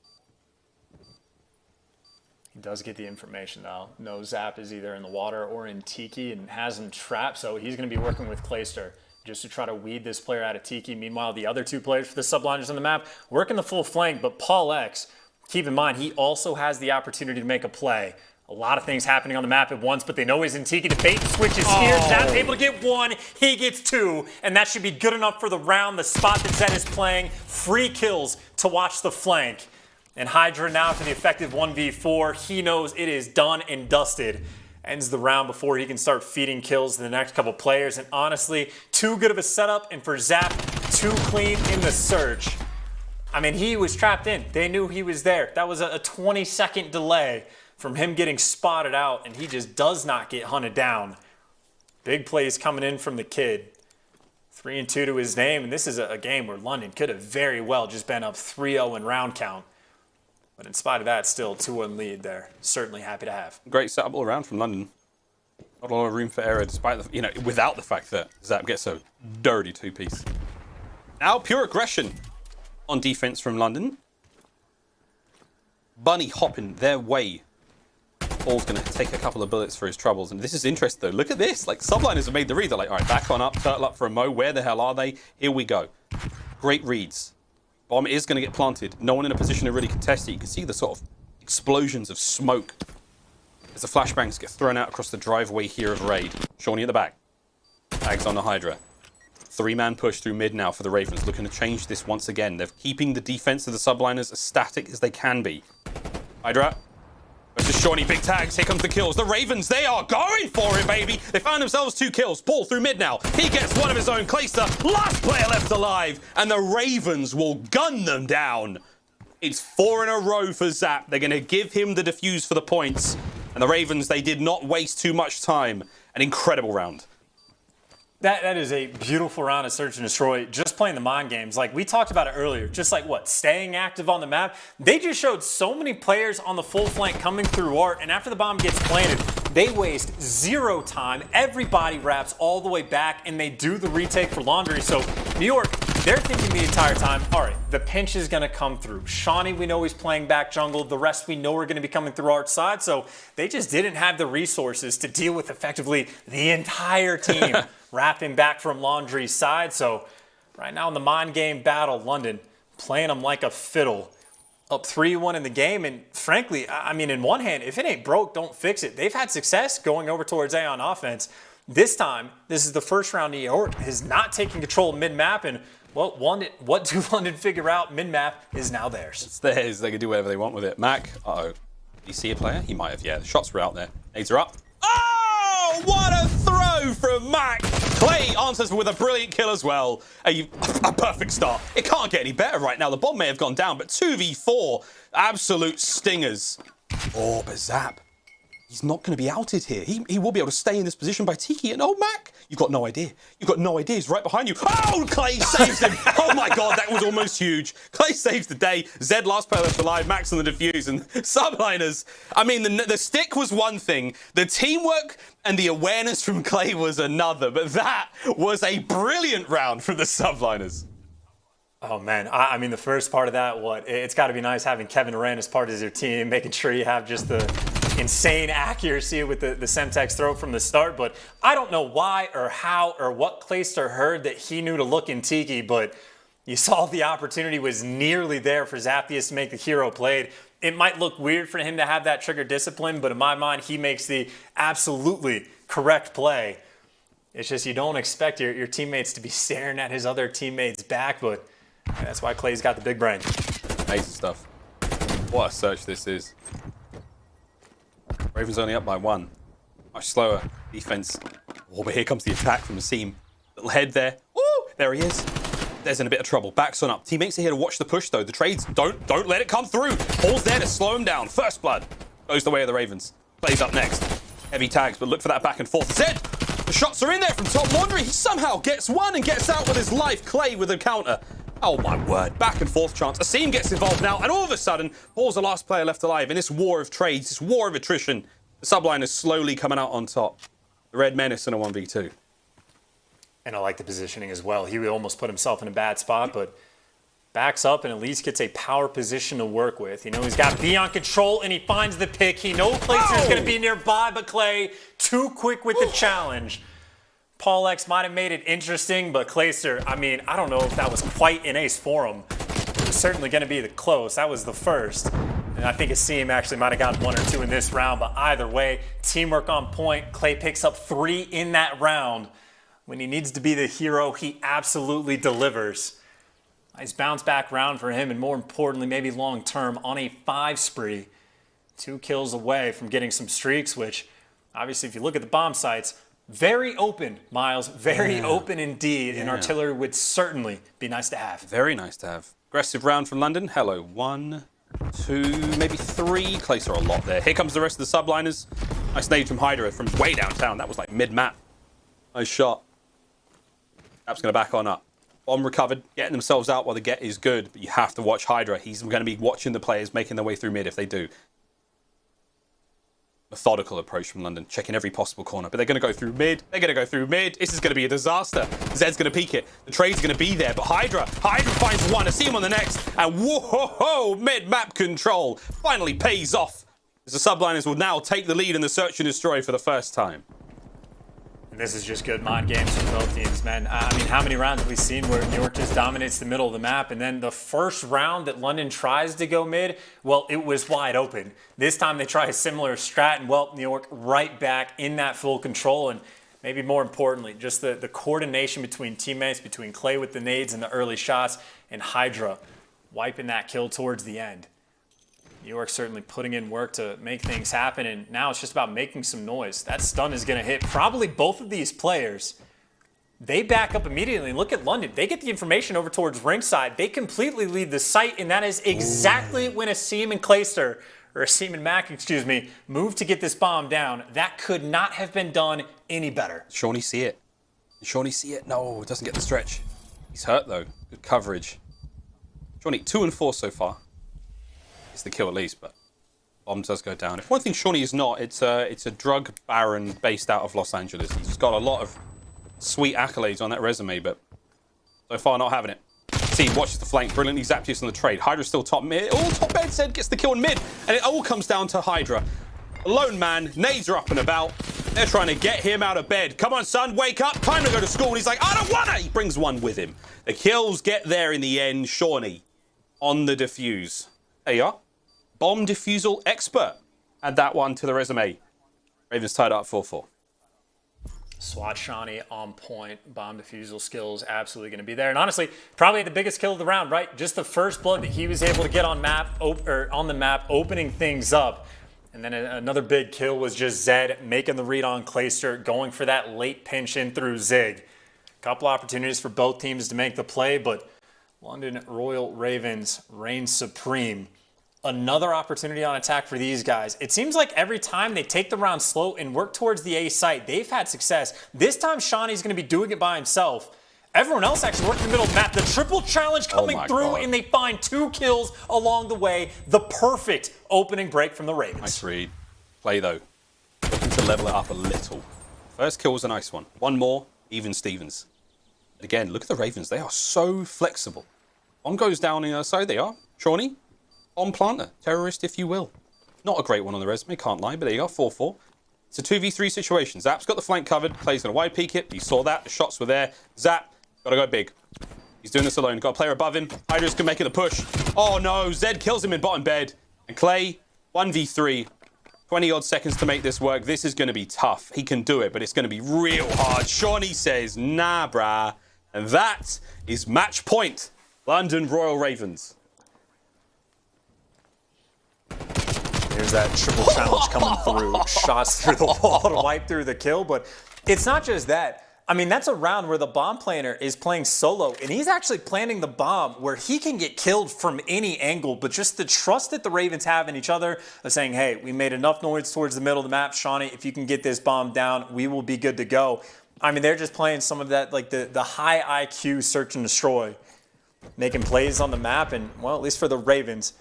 He does get the information, though. No Zap is either in the water or in Tiki and has him trapped, so he's going to be working with Clayster just to try to weed this player out of Tiki. Meanwhile, the other two players for the Subliners on the map working the full flank, but Paul X, keep in mind, he also has the opportunity to make a play. A lot of things happening on the map at once, but they know he's in Tiki. The bait switches here. Zap's able to get one. He gets two, and that should be good enough for the round. The spot that Zed is playing, free kills to watch the flank. And HyDra now to the effective 1v4. He knows it is done and dusted. Ends the round before he can start feeding kills to the next couple players. And honestly, too good of a setup, and for Zap, too clean in the search. I mean, he was trapped in. They knew he was there. That was a 20-second delay from him getting spotted out, and he just does not get hunted down. Big plays coming in from the kid. 3-2 to his name, and this is a game where London could have very well just been up 3-0 in round count. But in spite of that, still 2-1 lead there. Certainly happy to have. Great setup all around from London. Not a lot of room for error, despite the, without the fact that Zap gets a dirty two-piece. Now pure aggression on defense from London. Bunny hopping their way. Paul's going to take a couple of bullets for his troubles. And this is interesting, though. Look at this. Like, Subliners have made the read. They're like, all right, back on up, turtle up for a mo. Where the hell are they? Here we go. Great reads. Bomb is going to get planted. No one in a position to really contest it. You can see the sort of explosions of smoke as the flashbangs get thrown out across the driveway here of Raid. Shawnee at the back. Tags on the HyDra. Three-man push through mid now for the Ravens, looking to change this once again. They're keeping the defense of the Subliners as static as they can be. HyDra. Versus Shawnee, big tags, here comes the kills. The Ravens, they are going for it, baby. They found themselves 2 kills. Paul through mid now. He gets one of his own. Clayster, last player left alive. And the Ravens will gun them down. It's 4 in a row for Zap. They're going to give him the defuse for the points. And the Ravens, they did not waste too much time. An incredible round. That is a beautiful round of Search and Destroy. Just playing the mind games. Like, we talked about it earlier. Just like, what, staying active on the map. They just showed so many players on the full flank coming through art. And after the bomb gets planted, they waste 0 time. Everybody wraps all the way back, and they do the retake for Laundry. So, New York, they're thinking the entire time, all right, the pinch is going to come through. Shawnee, we know he's playing back jungle. The rest we know are going to be coming through art side. So, they just didn't have the resources to deal with effectively the entire team. Wrapping back from Laundry's side. So right now in the mind game battle, London playing them like a fiddle. Up 3-1 in the game. And frankly, I mean, in one hand, if it ain't broke, don't fix it. They've had success going over towards A on offense. This time, this is the first round New York is not taking control of mid-map. And well, what do London figure out? Mid-map is now theirs. It's theirs. They can do whatever they want with it. Mack, uh-oh. Did you see a player? He might have, yeah. The shots were out there. Nades are up. Oh, what a throw from Mack. Clay answers with a brilliant kill as well. A perfect start. It can't get any better right now. The bomb may have gone down, but 2v4, absolute stingers. Oh, but Zap. He's not going to be outed here. He will be able to stay in this position by Tiki. And oh, Mack, you've got no idea. You've got no idea. He's right behind you. Oh, Clay saves him. Oh my God, that was almost huge. Clay saves the day. Zed last player left alive. Max on the defuse. And Subliners, I mean, the stick was one thing. The teamwork and the awareness from Clay was another. But that was a brilliant round from the Subliners. Oh, man. I mean, the first part of that, it's got to be nice having Kevin Durant as part of your team, making sure you have just the insane accuracy with the Semtex throw from the start. But I don't know why or how or what Clayster heard that he knew to look in Tiki, but you saw the opportunity was nearly there for Zaptius to make the hero played. It might look weird for him to have that trigger discipline, but in my mind, he makes the absolutely correct play. It's just you don't expect your teammates to be staring at his other teammates' back, but that's why Clay's got the big brain. Amazing stuff. What a search this is. Ravens only up by 1. Much slower defense. Oh, but here comes the attack from Asim. Little head there. Oh, there he is. There's in a bit of trouble. Backs on up. Teammates are here to watch the push, though. The trades, don't let it come through. Paul's there to slow him down. First blood goes the way of the Ravens. Plays up next. Heavy tags, but look for that back and forth. Zed, the shots are in there from top laundry. He somehow gets one and gets out with his life. Clay with a counter. Oh my word, back and forth chance. Asim gets involved now, and all of a sudden, Paul's the last player left alive in this war of trades, this war of attrition. The Subliners slowly coming out on top. The Red Menace in a 1v2. And I like the positioning as well. He would almost put himself in a bad spot, but backs up and at least gets a power position to work with. You know, he's got B on control, and he finds the pick. He knows Clayster's going to be nearby, but Clay, too quick with the challenge. Paul X might have made it interesting, but Clayster, I mean, I don't know if that was quite an ace for him. It was certainly going to be the close. That was the first. And I think Asim actually might have gotten 1 or 2 in this round, but either way, teamwork on point. Clay picks up 3 in that round. When he needs to be the hero, he absolutely delivers. Nice bounce back round for him, and more importantly, maybe long term, on a 5 spree. 2 kills away from getting some streaks, which obviously if you look at the bomb sites, very open, Miles. Very open indeed. And artillery would certainly be nice to have. Very nice to have. Aggressive round from London. Hello. 1, 2, maybe 3. Clayster a lot there. Here comes the rest of the Subliners. Nice nade from HyDra from way downtown. That was like mid-map. Nice shot. App's going to back on up. Bomb recovered. Getting themselves out while the get is good. But you have to watch HyDra. He's going to be watching the players making their way through mid if they do. Methodical approach from London, checking every possible corner. But they're going to go through mid. They're going to go through mid. This is going to be a disaster. Zed's going to peek it. The trade's going to be there. But HyDra finds one. Asim on the next. And whoa, mid-map control finally pays off. As the Subliners will now take the lead in the search and destroy for the first time. And this is just good mind games from both teams, man. I mean, how many rounds have we seen where New York just dominates the middle of the map, and then the first round that London tries to go mid, well, it was wide open. This time they try a similar strat, and well, New York right back in that full control, and maybe more importantly, just the coordination between teammates, between Clay with the nades and the early shots, and HyDra wiping that kill towards the end. New York certainly putting in work to make things happen, and now it's just about making some noise. That stun is going to hit probably both of these players. They back up immediately. Look at London. They get the information over towards ringside. They completely leave the site, and that is exactly when Asim and Clayster, or Asim and Mack, excuse me, move to get this bomb down. That could not have been done any better. Shawnee see it. Shawnee see it. No, it doesn't get the stretch. He's hurt, though. Good coverage. Shawnee 2 and 4 so far. It's the kill at least, but bomb does go down. If one thing Shawnee is not, it's a drug baron based out of Los Angeles. He's got a lot of sweet accolades on that resume, but so far not having it. See, watches the flank brilliantly. Zaptius on the trade. HyDra's still top mid. Oh, top bed said gets the kill in mid, and it all comes down to HyDra. A lone man, nades are up and about. They're trying to get him out of bed. Come on, son, wake up. Time to go to school. And he's like, I don't wanna. He brings one with him. The kills get there in the end. Shawnee on the defuse. There you are. Bomb defusal expert. Add that one to the resume. Ravens tied up 4-4. SWAT Shawnee on point. Bomb defusal skills absolutely going to be there. And honestly, probably the biggest kill of the round, right? Just the first blood that he was able to get on the map, opening things up. And then another big kill was just Zed making the read on Clayster, going for that late pinch in through Zig. Couple opportunities for both teams to make the play, but London Royal Ravens reign supreme Another opportunity on attack for these guys. It seems like every time they take the round slow and work towards the A site, they've had success. This time, Shawnee's going to be doing it by himself. Everyone else actually working the middle of the map. The triple challenge coming through, and they find 2 kills along the way. The perfect opening break from the Ravens. Nice read. Play, though. Looking to level it up a little. First kill was a nice one. One more, even Stevens. Again, look at the Ravens. They are so flexible. One goes down on the other side. They are. Shawnee. On planter, terrorist if you will. Not a great one on the resume, can't lie, but there you go, 4-4. It's a 2v3 situation. Zap's got the flank covered, Clay's gonna wide peek it. You saw that, the shots were there. Zap, gotta go big. He's doing this alone, got a player above him. HyDra's can make it a push. Oh no, Zed kills him in bottom bed. And Clay, 1v3. 20 odd seconds to make this work. This is gonna be tough. He can do it, but it's gonna be real hard. Shawnee says, nah, brah. And that is match point. London Royal Ravens. There's that triple challenge coming through. Shots through the wall to wipe through the kill. But it's not just that. I mean, that's a round where the bomb planner is playing solo, and he's actually planting the bomb where he can get killed from any angle. But just the trust that the Ravens have in each other of saying, hey, we made enough noise towards the middle of the map. Shawnee, if you can get this bomb down, we will be good to go. I mean, they're just playing some of that, like the high IQ search and destroy. Making plays on the map, and, well, at least for the Ravens,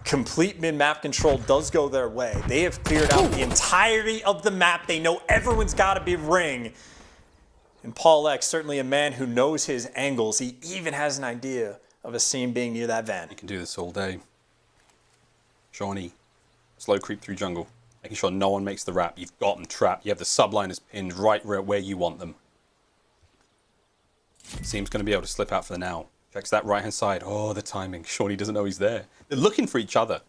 complete mid-map control does go their way. They have cleared out the entirety of the map. They know everyone's got to be ring. And Paul X, certainly a man who knows his angles. He even has an idea of Asim being near that van. You can do this all day. Shawnee, slow creep through jungle, making sure no one makes the wrap. You've got them trapped. You have the subliners pinned right where you want them. Asim's going to be able to slip out for the now. Checks that right-hand side. Oh, the timing. Shawnee doesn't know he's there. They're looking for each other.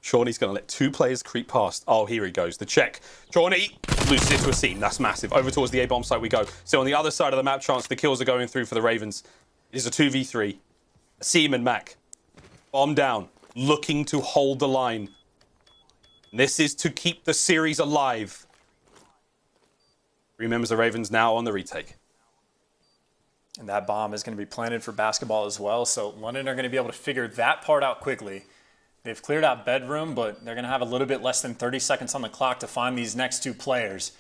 Shawnee's going to let 2 players creep past. Oh, here he goes. The check. Shawnee loses it to Asim. That's massive. Over towards the A-bomb site we go. So on the other side of the map, chance the kills are going through for the Ravens. It is a 2v3. Asim and Mack. Bomb down. Looking to hold the line. This is to keep the series alive. 3 members of the Ravens now on the retake. And that bomb is going to be planted for basketball as well. So London are going to be able to figure that part out quickly. They've cleared out bedroom, but they're going to have a little bit less than 30 seconds on the clock to find these next 2 players.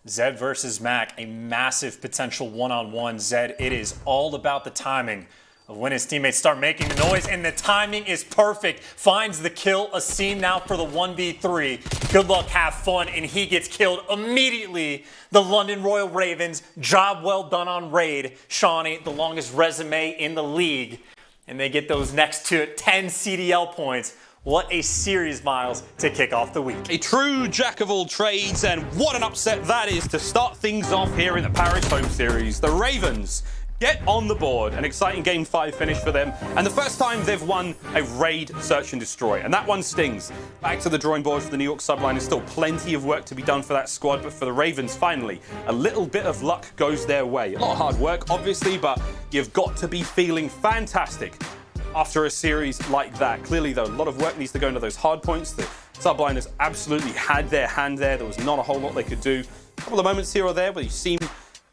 Zed versus Mack, a massive potential one-on-one. Zed, it is all about the timing of when his teammates start making the noise, and the timing is perfect. Finds the kill. Asim now for the 1v3. Good luck, have fun, and he gets killed immediately. The London Royal Ravens, job well done on raid. Shawnee, the longest resume in the league, and they get those next 10 CDL points. What a series, Miles, to kick off the week. A true jack of all trades, and what an upset that is to start things off here in the Paris Home Series. The Ravens get on the board. An exciting Game 5 finish for them, and the first time they've won a raid, search and destroy, and that one stings. Back to the drawing board for the New York Subliners. Still plenty of work to be done for that squad, but for the Ravens, finally, a little bit of luck goes their way. A lot of hard work, obviously, but you've got to be feeling fantastic after a series like that. Clearly, though, a lot of work needs to go into those hard points. The Subliners absolutely had their hand there. There was not a whole lot they could do. A couple of moments here or there where you seem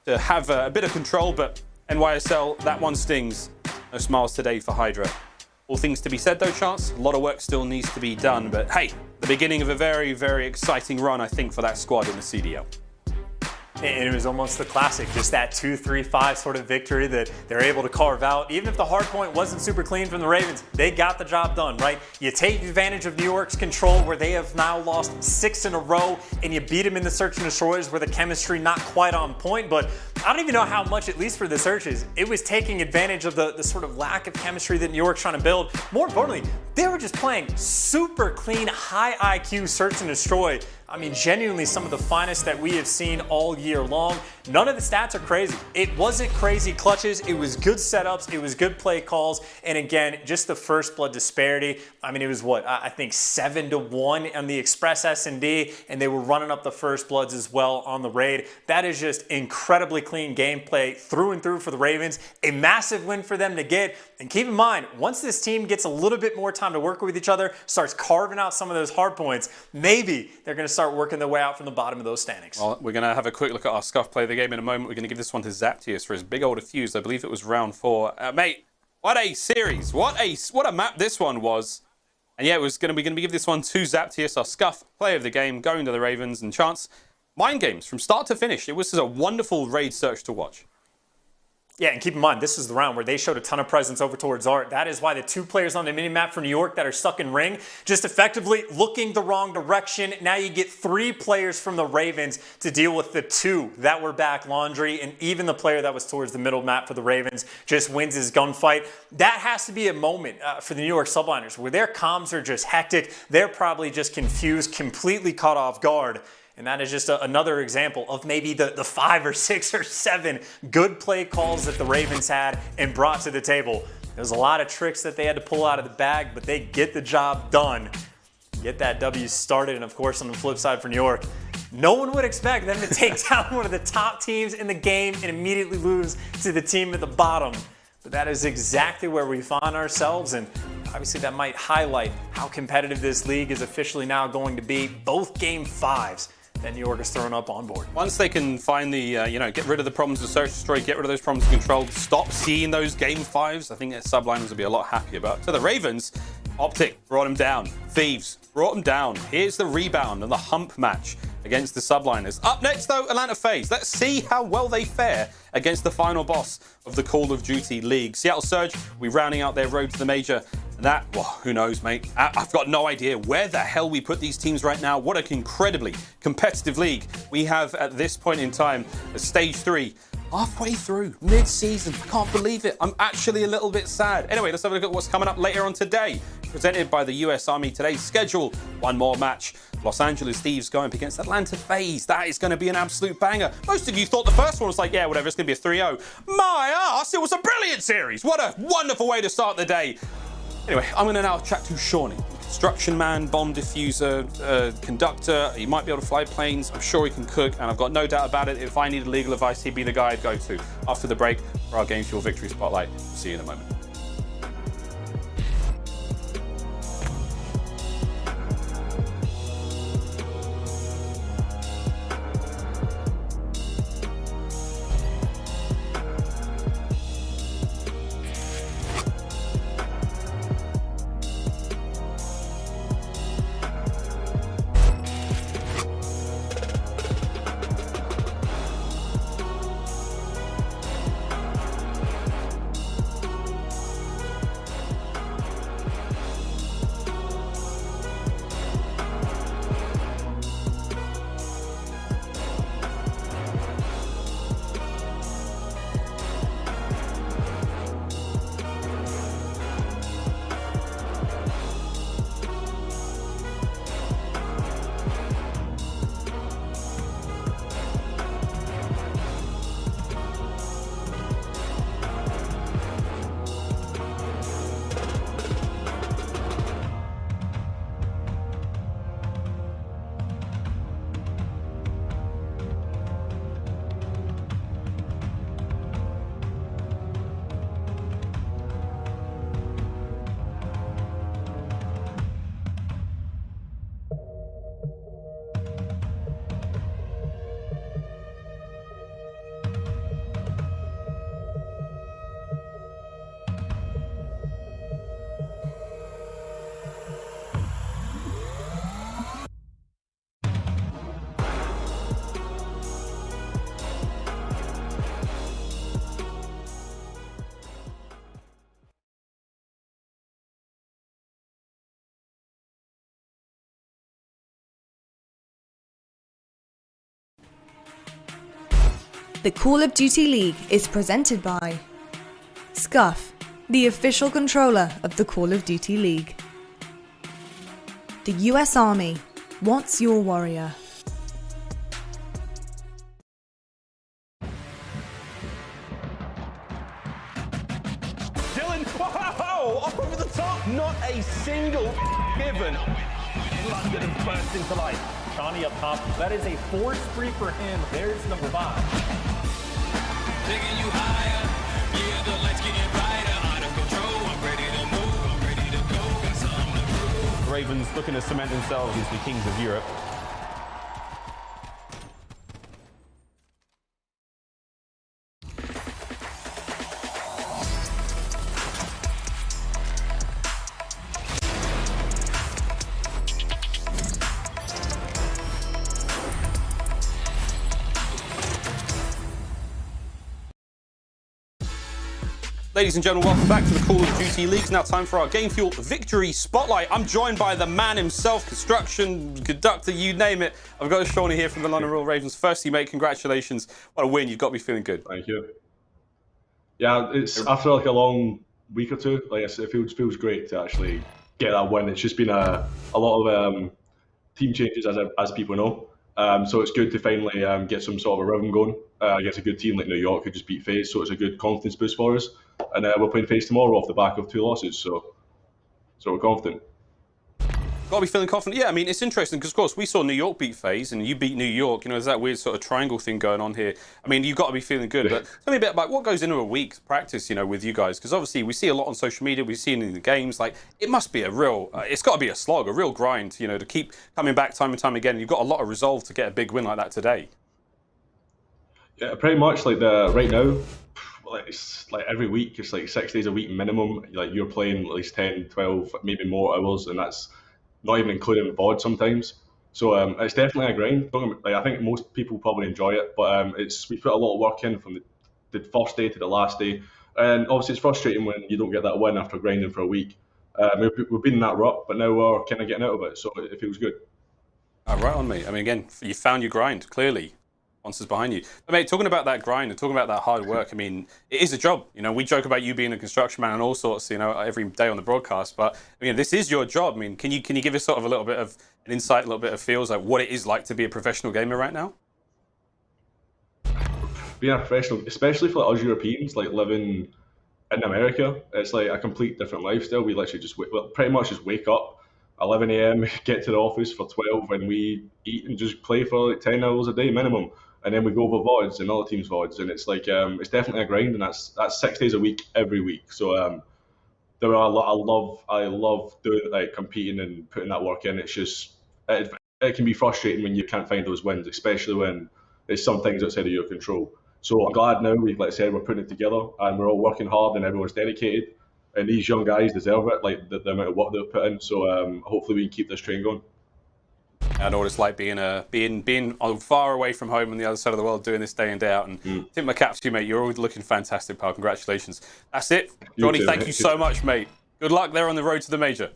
to have a bit of control, but NYSL, that one stings. No smiles today for HyDra. All things to be said, though, Chance. A lot of work still needs to be done, but hey, the beginning of a very, very exciting run, I think, for that squad in the CDL. And it was almost the classic, just that 2-3-5 sort of victory that they're able to carve out. Even if the hard point wasn't super clean from the Ravens, they got the job done, right? You take advantage of New York's control, where they have now lost 6 in a row, and you beat them in the search and destroys where the chemistry not quite on point. But I don't even know how much, at least for the searches, it was taking advantage of the sort of lack of chemistry that New York's trying to build. More importantly, they were just playing super clean, high IQ search and destroy. I mean, genuinely some of the finest that we have seen all year long. None of the stats are crazy. It wasn't crazy clutches. It was good setups. It was good play calls. And again, just the first blood disparity. I mean, it was what? I think 7-1 on the Express S&D, and they were running up the first bloods as well on the raid. That is just incredibly clean gameplay through and through for the Ravens. A massive win for them to get. And keep in mind, once this team gets a little bit more time to work with each other, starts carving out some of those hard points, maybe they're going to start working their way out from the bottom of those standings. Well, we're going to have a quick look at our Scuff play of the game in a moment. We're going to give this one to Zaptius for his big old defuse. I believe it was round 4. Mate, what a series. What a map this one was. And yeah, we're going to give this one to Zaptius, our Scuff, player of the game, going to the Ravens, and Chance, mind games from start to finish. It was a wonderful raid search to watch. Yeah, and keep in mind, this is the round where they showed a ton of presence over towards Art. That is why the 2 players on the minimap for New York that are stuck in ring, just effectively looking the wrong direction. Now you get 3 players from the Ravens to deal with the 2 that were back laundry, and even the player that was towards the middle map for the Ravens just wins his gunfight. That has to be a moment for the New York Subliners where their comms are just hectic. They're probably just confused, completely caught off guard. And that is just another example of maybe the 5 or 6 or 7 good play calls that the Ravens had and brought to the table. There's a lot of tricks that they had to pull out of the bag, but they get the job done. Get that W started, and of course on the flip side for New York, no one would expect them to take down one of the top teams in the game and immediately lose to the team at the bottom. But that is exactly where we find ourselves, and obviously that might highlight how competitive this league is officially now going to be. Both game 5s that New York has thrown up on board. Once they can find the, get rid of the problems of search destroy, get rid of those problems of control, stop seeing those game 5s, I think that Subliners will be a lot happy about. So the Ravens, OpTic brought them down. Thieves brought them down. Here's the rebound and the hump match against the Subliners. Up next, though, Atlanta FaZe. Let's see how well they fare against the final boss of the Call of Duty League. Seattle Surge, we're rounding out their road to the major. And that, well, who knows, mate? I've got no idea where the hell we put these teams right now. What an incredibly competitive league we have at this point in time. Stage 3. Halfway through, mid-season. I can't believe it. I'm actually a little bit sad. Anyway, let's have a look at what's coming up later on today. Presented by the US Army. Today's schedule, one more match. Los Angeles Thieves going up against Atlanta FaZe. That is going to be an absolute banger. Most of you thought the first one was like, yeah, whatever, it's going to be a 3-0. My ass, it was a brilliant series. What a wonderful way to start the day. Anyway, I'm going to now chat to Shawnee. Construction man, bomb diffuser, conductor. He might be able to fly planes. I'm sure he can cook, and I've got no doubt about it. If I needed legal advice, he'd be the guy I'd go to. After the break for our Game Fuel Victory Spotlight. See you in a moment. The Call of Duty League is presented by Scuff, the official controller of the Call of Duty League. The US Army, what's your warrior? Dylan, wow, up over the top, not a single given. London and burst into life. Johnny up top, that is a force free for him. There's number 5. Taking you higher, yeah, the lights getting brighter, out of control, I'm ready to move, I'm ready to go, got something to prove. Ravens looking to cement themselves as the kings of Europe. Ladies and gentlemen, welcome back to the Call of Duty Leagues. Now time for our Game Fuel Victory Spotlight. I'm joined by the man himself, construction, conductor, you name it. I've got Shawnee here from the London Royal Ravens. Firstly, mate, congratulations. What a win. You've got to be feeling good. Thank you. Yeah, it's after like a long week or two, like I said, it feels great to actually get that win. It's just been a lot of team changes, as people know. So it's good to finally get some sort of a rhythm going against a good team like New York who just beat FaZe. So it's a good confidence boost for us. And we're playing FaZe tomorrow off the back of 2 losses. So we're confident. Got to be feeling confident. Yeah, I mean, it's interesting because, of course, we saw New York beat FaZe and you beat New York. You know, there's that weird sort of triangle thing going on here. I mean, you've got to be feeling good. But tell me a bit about what goes into a week's practice, you know, with you guys. Because obviously we see a lot on social media. We see it in the games. Like, it must be a real, it's got to be a slog, a real grind, you know, to keep coming back time and time again. You've got a lot of resolve to get a big win like that today. Yeah, pretty much like right now, it's like every week, it's like 6 days a week minimum. Like you're playing at least 10, 12, maybe more hours, and that's not even including VOD sometimes. So it's definitely a grind. I think most people probably enjoy it, but we put a lot of work in from the first day to the last day. And obviously it's frustrating when you don't get that win after grinding for a week. We've been in that rut, but now we're kind of getting out of it, so it feels good. Right on, mate. I mean, again, you found your grind, clearly. Monsters behind you. But mate, talking about that grind and talking about that hard work, I mean, it is a job. You know, we joke about you being a construction man and all sorts, you know, every day on the broadcast, but I mean, this is your job. I mean, can you give us sort of a little bit of an insight, a little bit of feels like what it is like to be a professional gamer right now? Being a professional, especially for us Europeans, like living in America, it's like a complete different lifestyle. We literally just pretty much just wake up 11 a.m, get to the office for 12, and we eat and just play for like 10 hours a day minimum. And then we go over VODs and other teams' VODs, and it's like it's definitely a grind, and that's 6 days a week every week. So there are a lot. I love doing like competing and putting that work in. It's just it can be frustrating when you can't find those wins, especially when there's some things outside of your control. So I'm glad now like I said, we're putting it together and we're all working hard and everyone's dedicated. And these young guys deserve it, like the amount of work they've put in. So hopefully we can keep this train going. I know what it's like being far away from home on the other side of the world, doing this day in, day out. And tip my cap to you, mate. You're always looking fantastic, pal. Congratulations. That's it. Johnny, thank you so much, mate. Good luck there on the road to the major.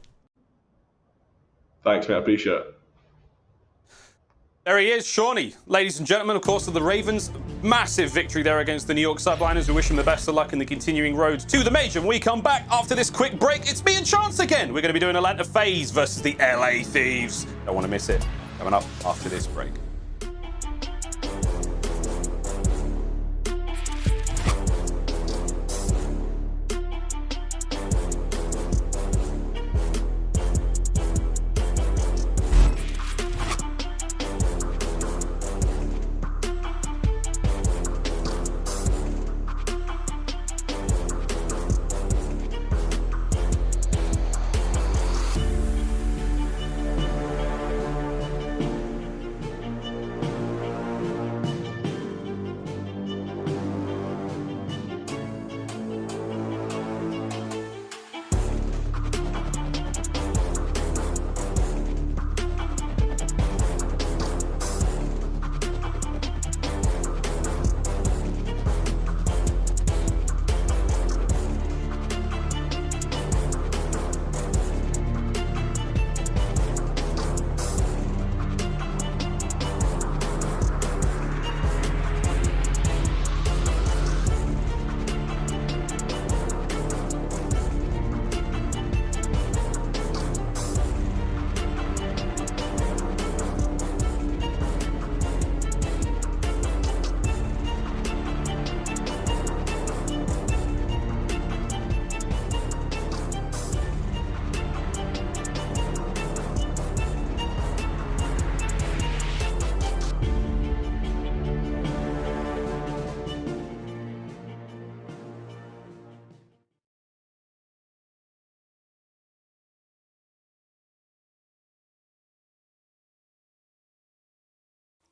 Thanks, mate. I appreciate it. There he is, Shawnee. Ladies and gentlemen, of course, of the Ravens. Massive victory there against the New York Subliners. We wish them the best of luck in the continuing road to the major. When we come back after this quick break, it's me and Chance again. We're going to be doing Atlanta FaZe versus the LA Thieves. Don't want to miss it. Coming up after this break.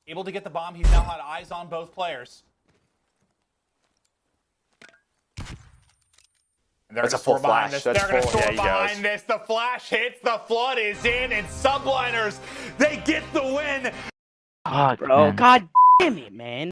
Able to get the bomb. He's now had eyes on both players. That's a full flash. They're going to score behind this. The flash hits. The flood is in. And Subliners, they get the win. God, bro. God damn it, man.